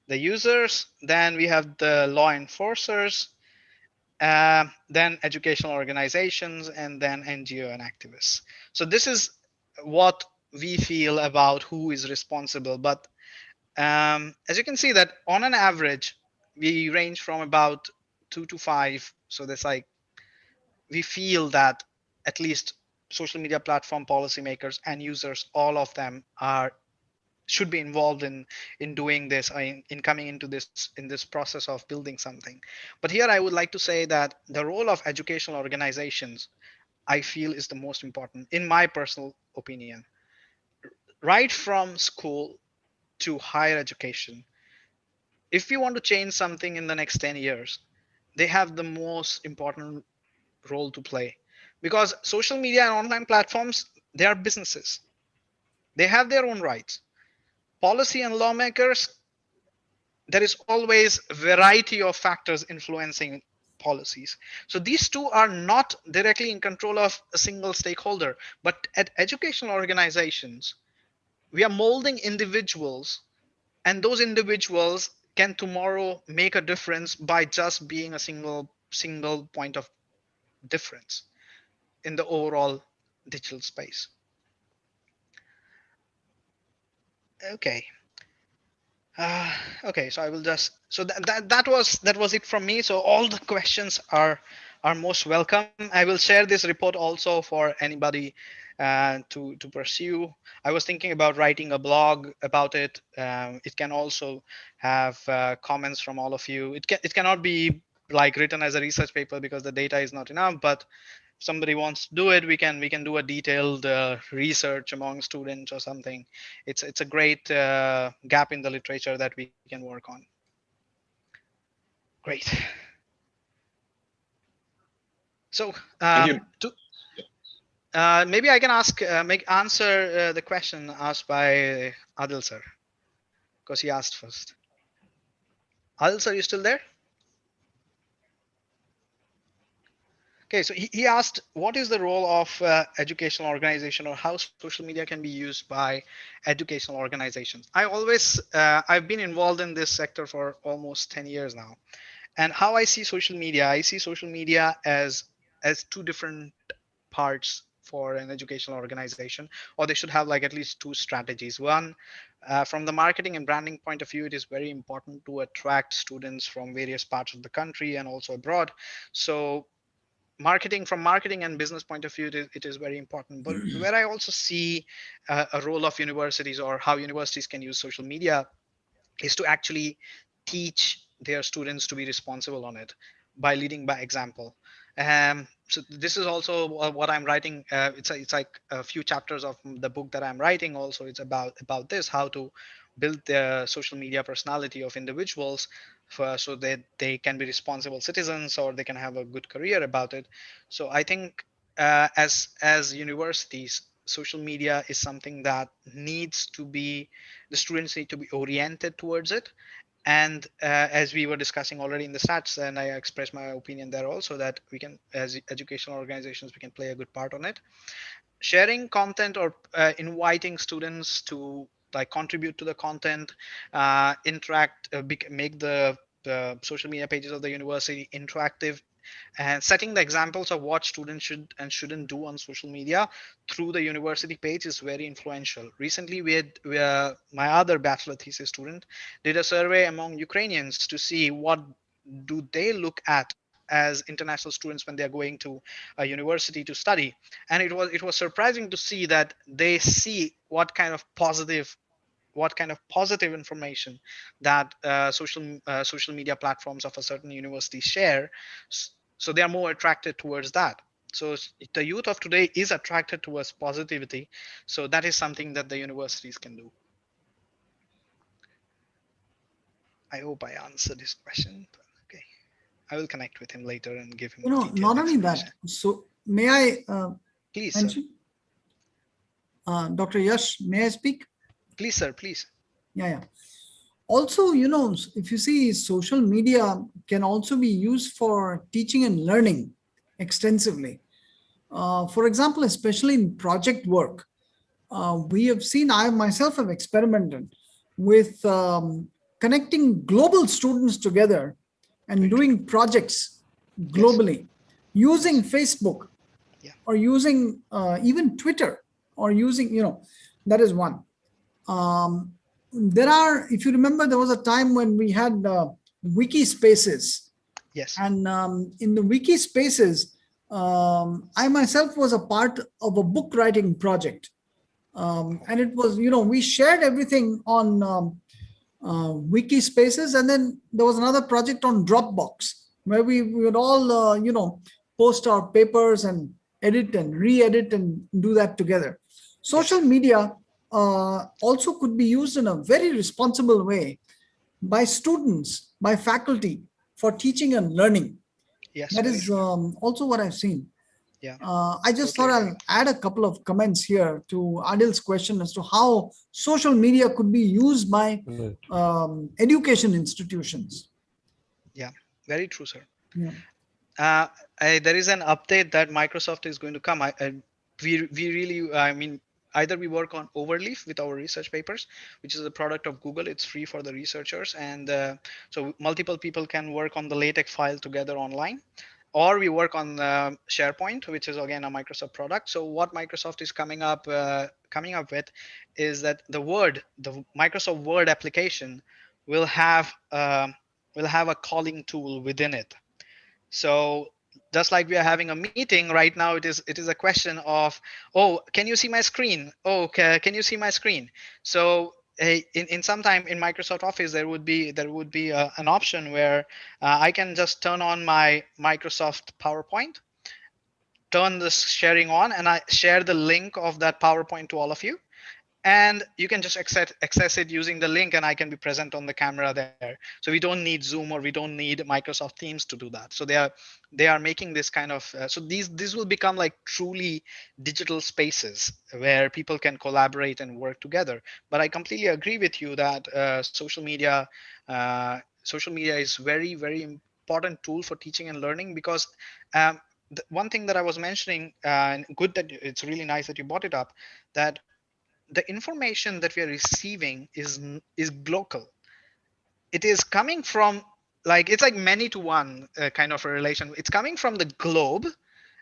the users. Then we have the law enforcers. Then educational organizations, and then NGO and activists. So this is what we feel about who is responsible. But as you can see that on an average, we range from about 2 to 5. So that's like, we feel that at least social media platform policymakers and users, all of them should be involved in doing this, in coming into this process of building something. But here I would like to say that the role of educational organizations, I feel, is the most important in my personal opinion. right from school to higher education, if we want to change something in the next 10 years, they have the most important role to play, because social media and online platforms, they are businesses. They have their own rights. Policy and lawmakers, there is always a variety of factors influencing policies. So these two are not directly in control of a single stakeholder, but at educational organizations, we are molding individuals, and those individuals can tomorrow make a difference by just being a single point of difference in the overall digital space. Okay. Uh, okay, so I will just, so that was it from me. So all the questions are most welcome. I will share this report also for anybody to pursue. I was thinking about writing a blog about it. It can also have comments from all of you. It cannot be like written as a research paper because the data is not enough, but somebody wants to do it, we can do a detailed research among students or something. It's a great gap in the literature that we can work on. Great. So Thank you. to maybe I can ask make answer the question asked by Adil sir, because he asked first. Adil sir, you still there? Okay, so he asked, what is the role of educational organization, or how social media can be used by educational organizations? I've been involved in this sector for almost 10 years now. And how I see social media as two different parts for an educational organization, or they should have like at least two strategies. One, from the marketing and branding point of view, it is very important to attract students from various parts of the country and also abroad. So marketing and business point of view, it is very important. But where I also see a role of universities, or how universities can use social media, is to actually teach their students to be responsible on it by leading by example. So this is also what I'm writing. It's like a few chapters of the book that I'm writing. Also, it's about this, how to build the social media personality of individuals, so that they can be responsible citizens, or they can have a good career about it. So I think as universities, social media is something that needs to be, the students need to be oriented towards it. And as we were discussing already in the stats, and I expressed my opinion there also, that we can, as educational organizations, we can play a good part on it, sharing content, or inviting students to like contribute to the content, interact, make the social media pages of the university interactive, and setting the examples of what students should and shouldn't do on social media through the university page is very influential. Recently, my other bachelor thesis student did a survey among Ukrainians to see what do they look at as international students when they are going to a university to study. And it was surprising to see that they see what kind of positive information that social media platforms of a certain university share. So they are more attracted towards that. So the youth of today is attracted towards positivity. So that is something that the universities can do. I hope I answered his question. Okay, I will connect with him later and give him detailed Not only that. explanation. So may I Please, sir. mention, Dr. Yash, may I speak? Please, sir. Please. Yeah, yeah. Also, if you see, social media can also be used for teaching and learning extensively. For example, especially in project work, we have seen, I myself have experimented with connecting global students together and Great. doing projects Yes. globally using Yes. Facebook, Yeah. or using even Twitter, or using, that is one. There are, if you remember, there was a time when we had wiki spaces, Yes. and in the wiki spaces, I myself was a part of a book writing project. And it was, we shared everything on wiki spaces, and then there was another project on Dropbox where we would all post our papers and edit and re-edit and do that together. Yes. Social media also could be used in a very responsible way by students, by faculty for teaching and learning. Yes, That very is true. also what I've seen. Yeah, I just totally thought agree. I'll add a couple of comments here to Adil's question as to how social media could be used by Right. education institutions. Yeah, very true, sir. Yeah. Uh, there is an update that Microsoft is going to come. We really, I mean, either we work on Overleaf with our research papers, which is a product of Google. It's free for the researchers, and so multiple people can work on the LaTeX file together online, or we work on SharePoint, which is again a Microsoft product. So what Microsoft is coming up with is that the Microsoft Word application will have will have a calling tool within it. So just like we are having a meeting right now, it is a question of, oh, can you see my screen? Oh, can you see my screen? So in some time in Microsoft Office, there would be an option where I can just turn on my Microsoft PowerPoint, turn this sharing on, and I share the link of that PowerPoint to all of you, and you can just access it using the link, and I can be present on the camera there. So we don't need Zoom, or we don't need Microsoft Teams to do that. So they are making this kind of so these will become like truly digital spaces where people can collaborate and work together. But I completely agree with you that social media is very important tool for teaching and learning, because um, the one thing that I was mentioning, and good that it's really nice that you brought it up, that the information that we are receiving is global. It is coming from, like, it's like many to one kind of a relation. It's coming from the globe,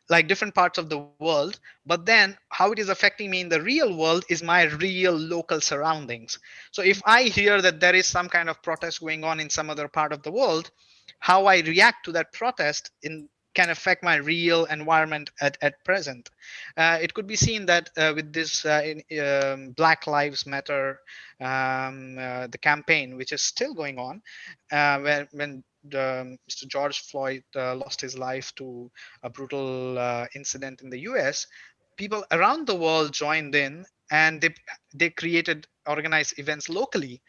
like different parts of the world, but then how it is affecting me in the real world is my real local surroundings. So if I hear that there is some kind of protest going on in some other part of the world, how I react to that protest in can affect my real environment at present. It could be seen that with this Black Lives Matter, the campaign, which is still going on, when Mr. George Floyd lost his life to a brutal incident in the US, people around the world joined in, and they created organized events locally,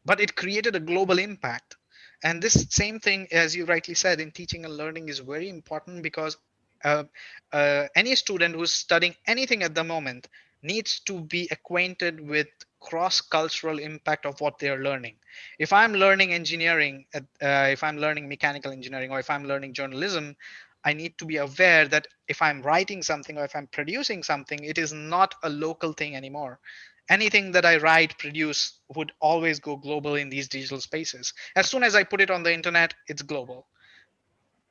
but it created a global impact. And this same thing, as you rightly said, in teaching and learning is very important, because uh, any student who's studying anything at the moment needs to be acquainted with cross-cultural impact of what they're learning. If I'm learning engineering, if I'm learning mechanical engineering, or if I'm learning journalism, I need to be aware that if I'm writing something, or if I'm producing something, it is not a local thing anymore. Anything that I write, produce would always go global in these digital spaces. As soon as I put it on the internet, it's global.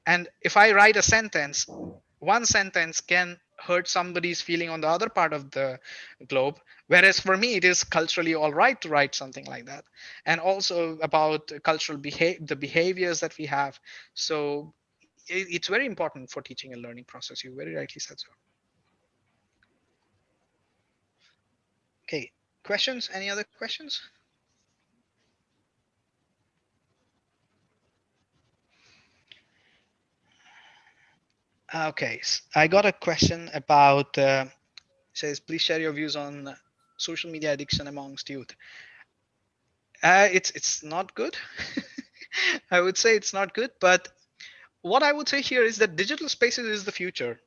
And if I write a sentence, one sentence can hurt somebody's feeling on the other part of the globe. Whereas for me, it is culturally all right to write something like that. And also about cultural the behaviors that we have. So it's very important for teaching and learning process. You very rightly said so. Okay. Questions? Any other questions? Okay, I got a question about says please share your views on social media addiction amongst youth. It's not good. I would say it's not good, but what I would say here is that digital spaces is the future.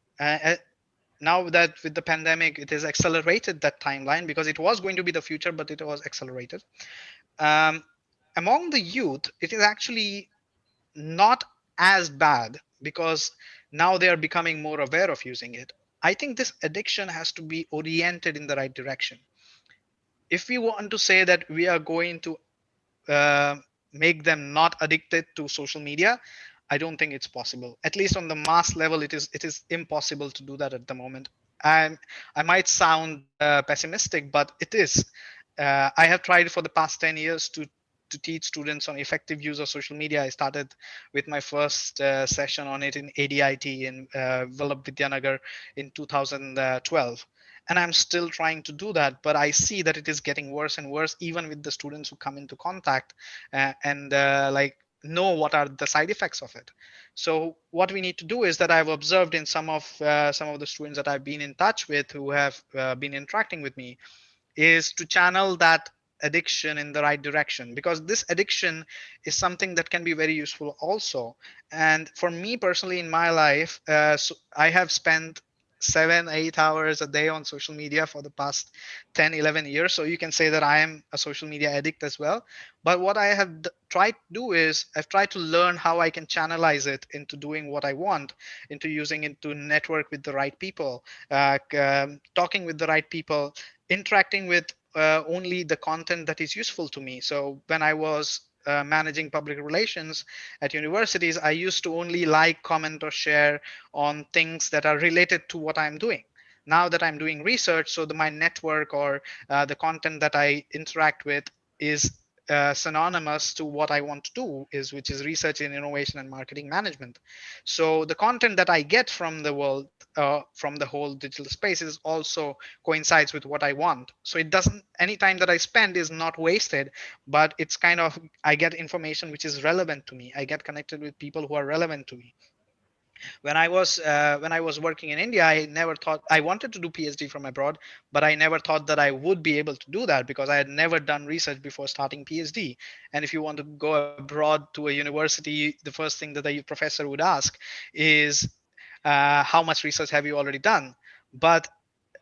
Now that with the pandemic, it has accelerated that timeline, because it was going to be the future, but it was accelerated. Um, Among the youth, it is actually not as bad, because now they are becoming more aware of using it. I think this addiction has to be oriented in the right direction. If we want to say that we are going to uh, make them not addicted to social media, I don't think it's possible. At least on the mass level, it is impossible to do that at the moment. I'm, I might sound pessimistic, but it is. I have tried for the past 10 years to teach students on effective use of social media. I started with my first session on it in ADIT in Vallabh Vidyanagar in 2012. And I'm still trying to do that, but I see that it is getting worse and worse, even with the students who come into contact and like know what are the side effects of it. So what we need to do is that I've observed in some of the students that I've been in touch with, who have been interacting with me, is to channel that addiction in the right direction, because this addiction is something that can be very useful also. And for me personally in my life, so I have spent 7 8 hours a day on social media for the past 10 11 years, so you can say that I am a social media addict as well. But what I have tried to do is I've tried to learn how I can channelize it into doing what I want, into using it to network with the right people, talking with the right people, interacting with only the content that is useful to me. So when I was managing public relations at universities, I used to only like, comment, or share on things that are related to what I'm doing. Now that I'm doing research, so my network or the content that I interact with is synonymous to what I want to do, is which is research in innovation and marketing management. So the content that I get from the world, from the whole digital space, is also coincides with what I want. So it doesn't, any time that I spend is not wasted, but it's kind of, I get information which is relevant to me. I get connected with people who are relevant to me. When I was working in India, I never thought I wanted to do PhD from abroad, but I never thought that I would be able to do that because I had never done research before starting PhD. And if you want to go abroad to a university, the first thing that the professor would ask is, how much research have you already done? But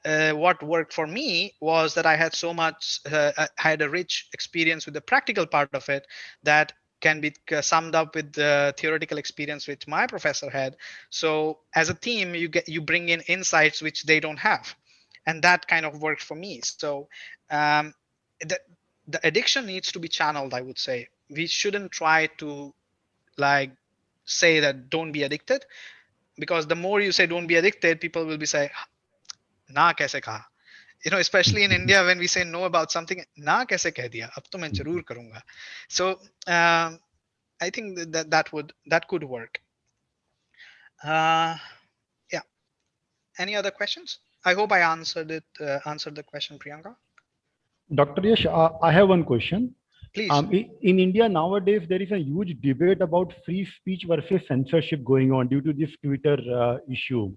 what worked for me was that I had so much, I had a rich experience with the practical part of it that can be summed up with the theoretical experience which my professor had. So as a team, you bring in insights which they don't have, and that kind of worked for me. So um, the the addiction needs to be channeled. I would say we shouldn't try to like say that don't be addicted, because the more you say don't be addicted, people will be say na kaise kaha. Especially in India, when we say no about something, na kaise keh diya, ab to main zarur karunga. So um, I think that could work. uh, yeah, any other questions? I hope I answered the question, Priyanka. Dr. Yash, I have one question. Please. In India nowadays, there is a huge debate about free speech versus censorship going on due to this Twitter issue.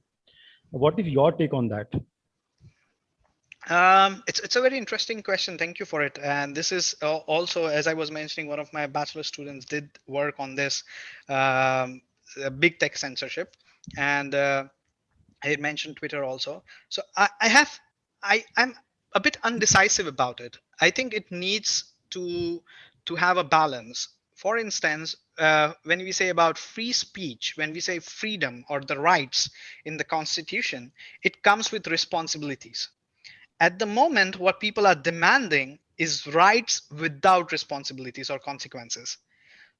What is your take on that? It's a very interesting question. Thank you for it. And this is also, as I was mentioning, one of my bachelor students did work on this, big tech censorship, and I had mentioned Twitter also. So I'm a bit undecisive about it. I think it needs to have a balance. For instance, when we say about free speech, when we say freedom or the rights in the Constitution, it comes with responsibilities. At the moment, what people are demanding is rights without responsibilities or consequences.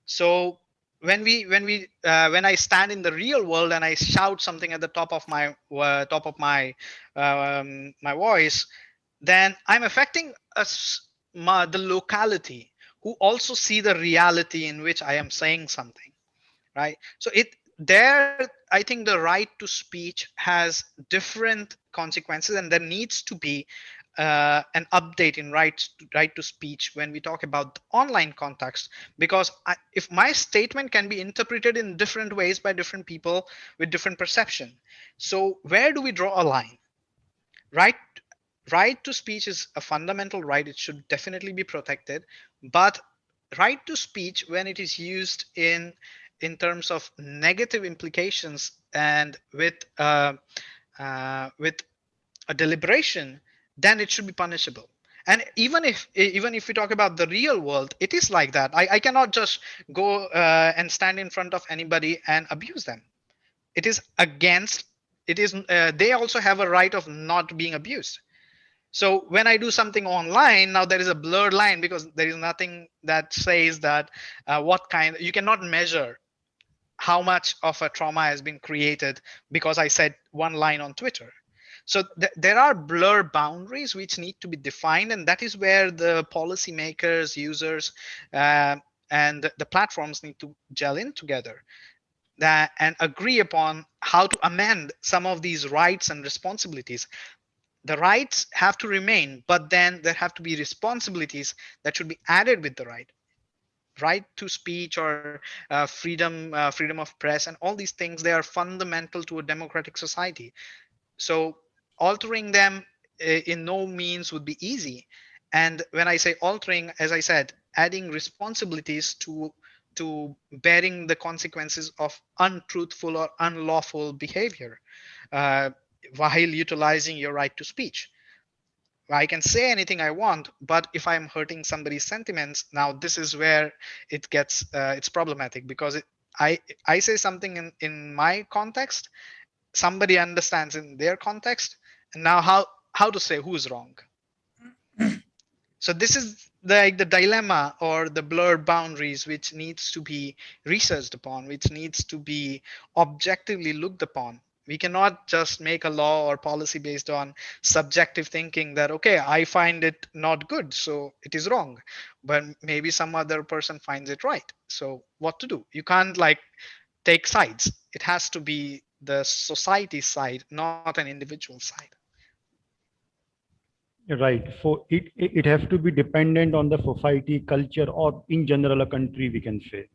So when I stand in the real world and I shout something at the top of my voice, then I'm affecting the locality, who also see the reality in which I am saying something, right? So it there, I think the right to speech has different consequences, and there needs to be an update in right to speech when we talk about the online context, because if my statement can be interpreted in different ways by different people with different perception, so where do we draw a line? Right right to speech is a fundamental right. It should definitely be protected. But right to speech, when it is used in terms of negative implications and with a deliberation, then it should be punishable. And even if we talk about the real world, it is like that. I cannot just go and stand in front of anybody and abuse them. It is against, it is they also have a right of not being abused. So when I do something online, now there is a blurred line, because there is nothing that says that what kind, you cannot measure how much of a trauma has been created because I said one line on Twitter. So there are blur boundaries which need to be defined, and that is where the policymakers, users, uh, and the platforms need to gel in together, and agree upon how to amend some of these rights and responsibilities. The rights have to remain, but then there have to be responsibilities that should be added with the right to speech, or freedom of press, and all these things, they are fundamental to a democratic society. So altering them in no means would be easy. And when I say altering, as I said, adding responsibilities to bearing the consequences of untruthful or unlawful behavior, uh, while utilizing your right to speech. I can say anything I want, but if I'm hurting somebody's sentiments, now this is where it gets it's problematic, because I say something in my context, somebody understands in their context, and now how to say who's wrong. So this is the dilemma or the blurred boundaries which needs to be researched upon, which needs to be objectively looked upon. We cannot just make a law or policy based on subjective thinking that, okay, I find it not good, so it is wrong, but maybe some other person finds it right. So what to do? You can't like take sides. It has to be the society side, not an individual side. Right. So it has to be dependent on the society, culture, or in general a country, we can say.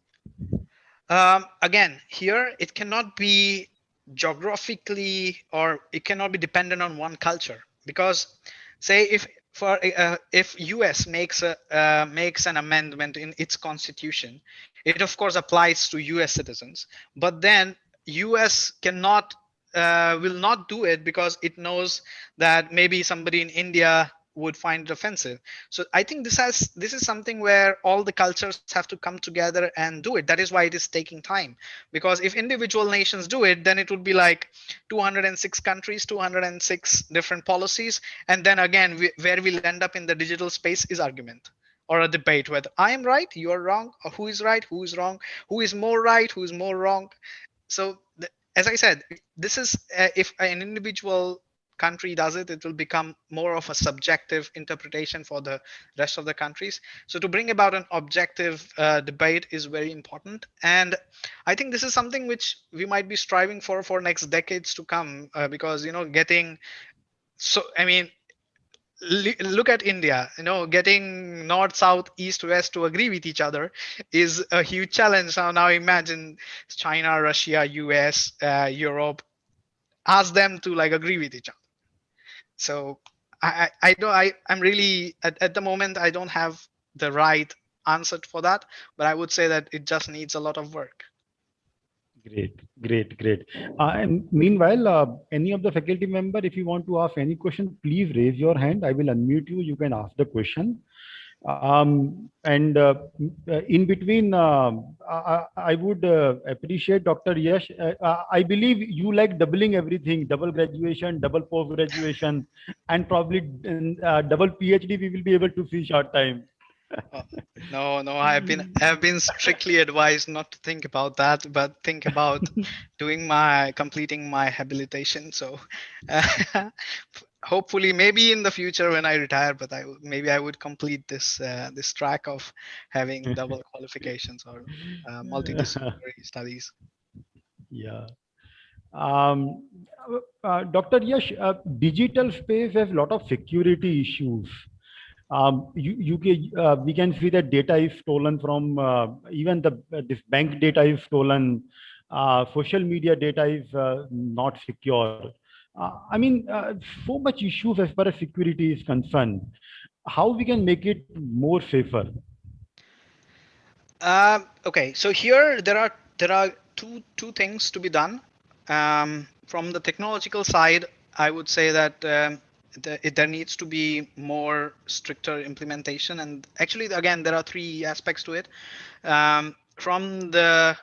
Again, here it cannot be geographically, or it cannot be dependent on one culture, because say if US makes an amendment in its constitution, it of course applies to US citizens, but then US cannot will not do it because it knows that maybe somebody in India would find it offensive. So I think this is something where all the cultures have to come together and do it. That is why it is taking time, because if individual nations do it, then it would be like 206 countries, 206 different policies, and then again where we'll end up in the digital space is argument or a debate whether I am right, you are wrong, or who is right, who is wrong, who is more right, who is more wrong. So as I said, this is if an individual country does it, it will become more of a subjective interpretation for the rest of the countries. So to bring about an objective debate is very important, and I think this is something which we might be striving for next decades to come, because getting so I mean look at India, getting north, south, east, west to agree with each other is a huge challenge. So now imagine China, Russia, US, Europe, ask them to like agree with each other. So I don't I'm really at the moment I don't have the right answer for that, but I would say that it just needs a lot of work. Great, great, great. And meanwhile, any of the faculty member, if you want to ask any question, please raise your hand. I will unmute you. You can ask the question. And in between, I would appreciate Dr. Yash. I believe you like doubling everything, double graduation, double post graduation, and probably double PhD. We will be able to see short time. Uh, no, I've been strictly advised not to think about that, but think about completing my habilitation. So hopefully, maybe in the future when I retire, but maybe I would complete this track of having double qualifications or multidisciplinary studies. Yeah. Um, Dr. Yash, digital space has a lot of security issues. We can see that data is stolen from even this bank data is stolen. Social media data is not secure. So much issues as far as security is concerned. How we can make it more safer? Okay, so here there are two things to be done. From the technological side, I would say that there needs to be more stricter implementation, and actually, again, there are three aspects to it. From the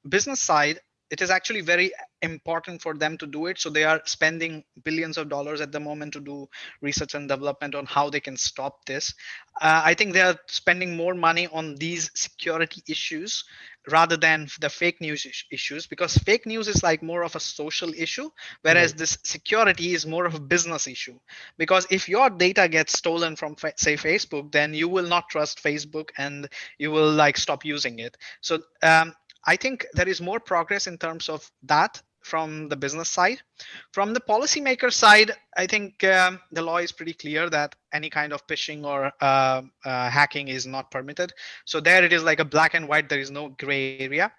business side, it is actually very important for them to do it. So they are spending billions of dollars at the moment to do research and development on how they can stop this. I think they are spending more money on these security issues rather than the fake news issues, because fake news is like more of a social issue, whereas Right. this security is more of a business issue. Because if your data gets stolen from say Facebook, then you will not trust Facebook and you will like stop using it. So I think there is more progress in terms of that from the business side. From the policymaker side, I think the law is pretty clear that any kind of phishing or hacking is not permitted. So there it is like a black and white. There is no gray area.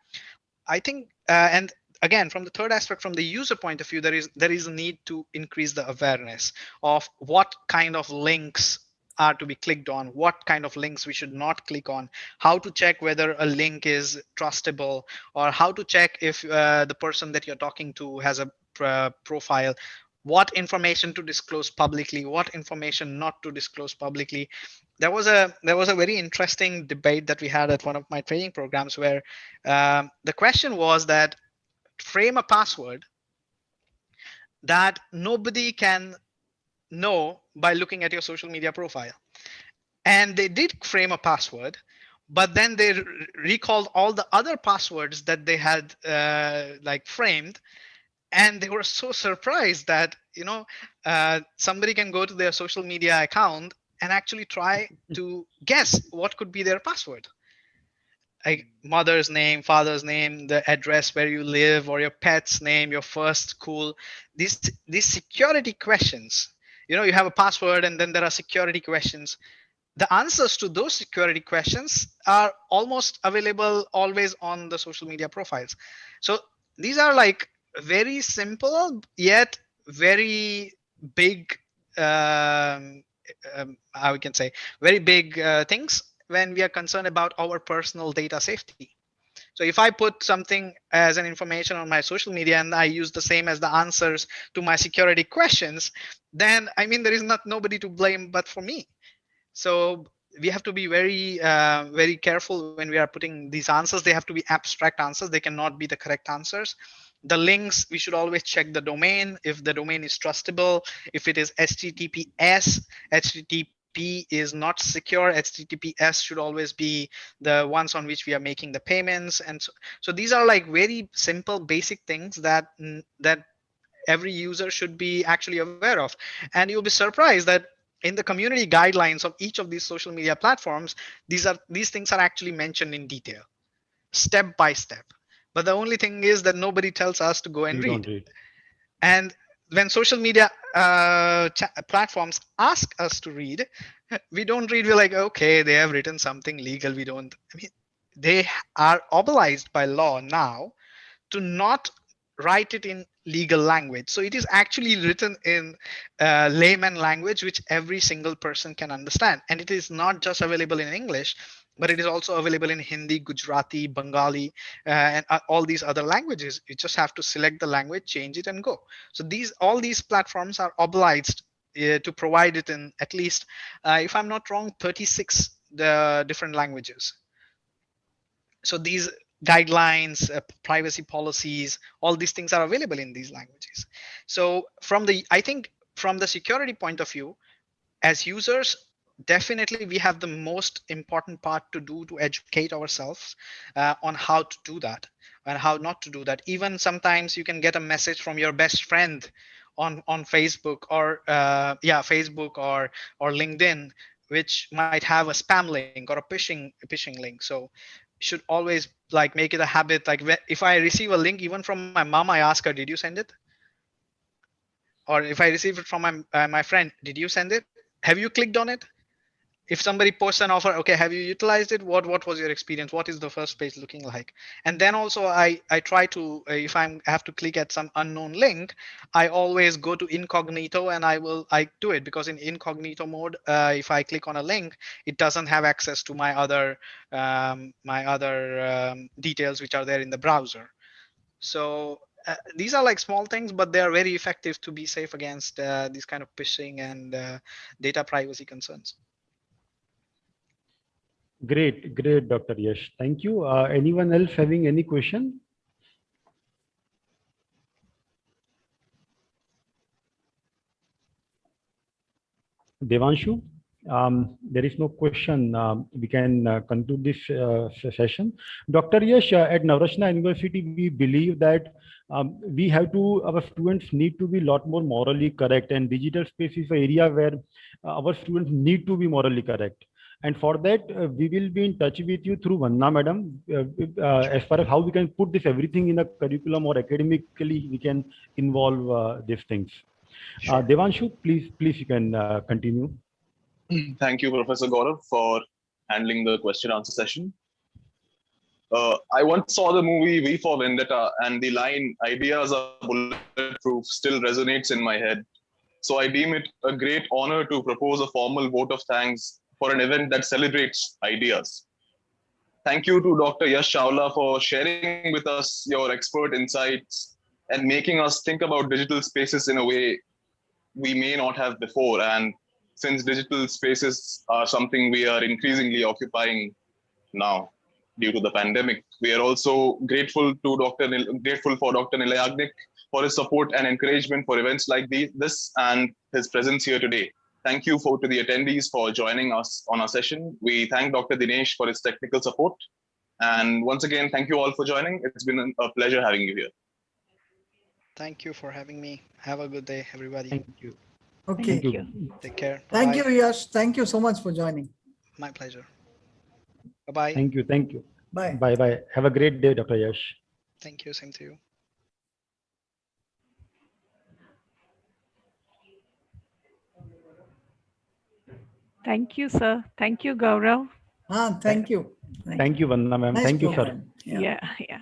I think, and again, from the third aspect, from the user point of view, there is a need to increase the awareness of what kind of links are to be clicked on, what kind of links we should not click on, how to check whether a link is trustable, or how to check if the person that you're talking to has a profile, what information to disclose publicly, what information not to disclose publicly. There was a very interesting debate that we had at one of my training programs where the question was that frame a password that nobody can know by looking at your social media profile. And they did frame a password, but then they recalled all the other passwords that they had like framed, and they were so surprised that somebody can go to their social media account and actually try to guess what could be their password, like mother's name, father's name, the address where you live, or your pet's name, your first school. These security questions, you have a password and then there are security questions. The answers to those security questions are almost available always on the social media profiles. So these are like very simple yet very big, how we can say, very big things when we are concerned about our personal data safety. So if I put something as an information on my social media and I use the same as the answers to my security questions, then I mean there is nobody to blame but for me. So we have to be very careful when we are putting these answers. They have to be abstract answers. They cannot be the correct answers. The links, we should always check the domain, if the domain is trustable. If it is https, http is not secure. https should always be the ones on which we are making the payments. And so these are like very simple basic things that every user should be actually aware of. And you'll be surprised that in the community guidelines of each of these social media platforms, these things are actually mentioned in detail, step by step. But the only thing is that nobody tells us to go and We don't read. read. And when social media platforms ask us to read, we don't read. We're like, okay, they have written something legal. We don't. I mean, they are obliged by law now to not write it in legal language. So it is actually written in layman language, which every single person can understand. And it is not just available in English, but it is also available in Hindi, Gujarati, Bengali, and all these other languages. You just have to select the language, change it, and go. So all these platforms are obliged to provide it in at least, if I'm not wrong, 36 different languages. So these guidelines, privacy policies, all these things are available in these languages. So I think from the security point of view, as users, definitely we have the most important part to do to educate ourselves on how to do that and how not to do that. Even sometimes you can get a message from your best friend on Facebook or Facebook or LinkedIn, which might have a spam link or a phishing link. So should always like make it a habit. Like if I receive a link even from my mom, I ask her, did you send it? Or if I receive it from my friend, did you send it? Have you clicked on it? If somebody posts an offer, okay, have you utilized it? What was your experience? What is the first page looking like? And then also I try to, if I have to click at some unknown link, I always go to incognito and I do it, because in incognito mode, if I click on a link, it doesn't have access to my other details which are there in the browser. So these are like small things, but they are very effective to be safe against these kind of phishing and data privacy concerns. Great, great, Dr. Yash. Thank you. Anyone else having any question? Devanshu, there is no question. We can conclude this session. Dr. Yash, at Navrachna University, we believe that our students need to be a lot more morally correct, and digital space is an area where our students need to be morally correct. And for that, we will be in touch with you through Vanna, madam, as far as how we can put this everything in a curriculum or academically we can involve these things. Sure. Devanshu, please, you can continue. Thank you, Professor Gaurav, for handling the question answer session. I once saw the movie V for Vendetta, and the line "ideas are bulletproof" still resonates in my head. So I deem it a great honor to propose a formal vote of thanks for an event that celebrates ideas. Thank you to Dr. Yash Chawla for sharing with us your expert insights and making us think about digital spaces in a way we may not have before. And since digital spaces are something we are increasingly occupying now due to the pandemic, we are also grateful for Dr. Nilayagnik for his support and encouragement for events like this and his presence here today. Thank you to the attendees for joining us on our session. We thank Dr. Dinesh for his technical support. And once again, thank you all for joining. It's been a pleasure having you here. Thank you for having me. Have a good day, everybody. Thank you. Okay. Thank you. Take care. Thank Bye-bye. you, Yash. Thank you so much for joining. My pleasure. Bye-bye. Thank you. Thank you. Bye. Bye bye. Have a great day, Dr. Yash. Thank you. Same to you. Thank you, sir. Thank you, Gaurav. Thank you. Thank you, Vandana ma'am. Nice Thank you, sir. program. Yeah, yeah.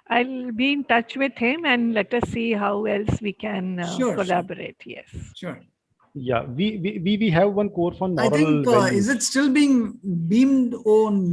I'll be in touch with him and let us see how else we can Sure. collaborate. Yes. Sure. Yeah, we have one course on I moral think, values. is it still being beamed on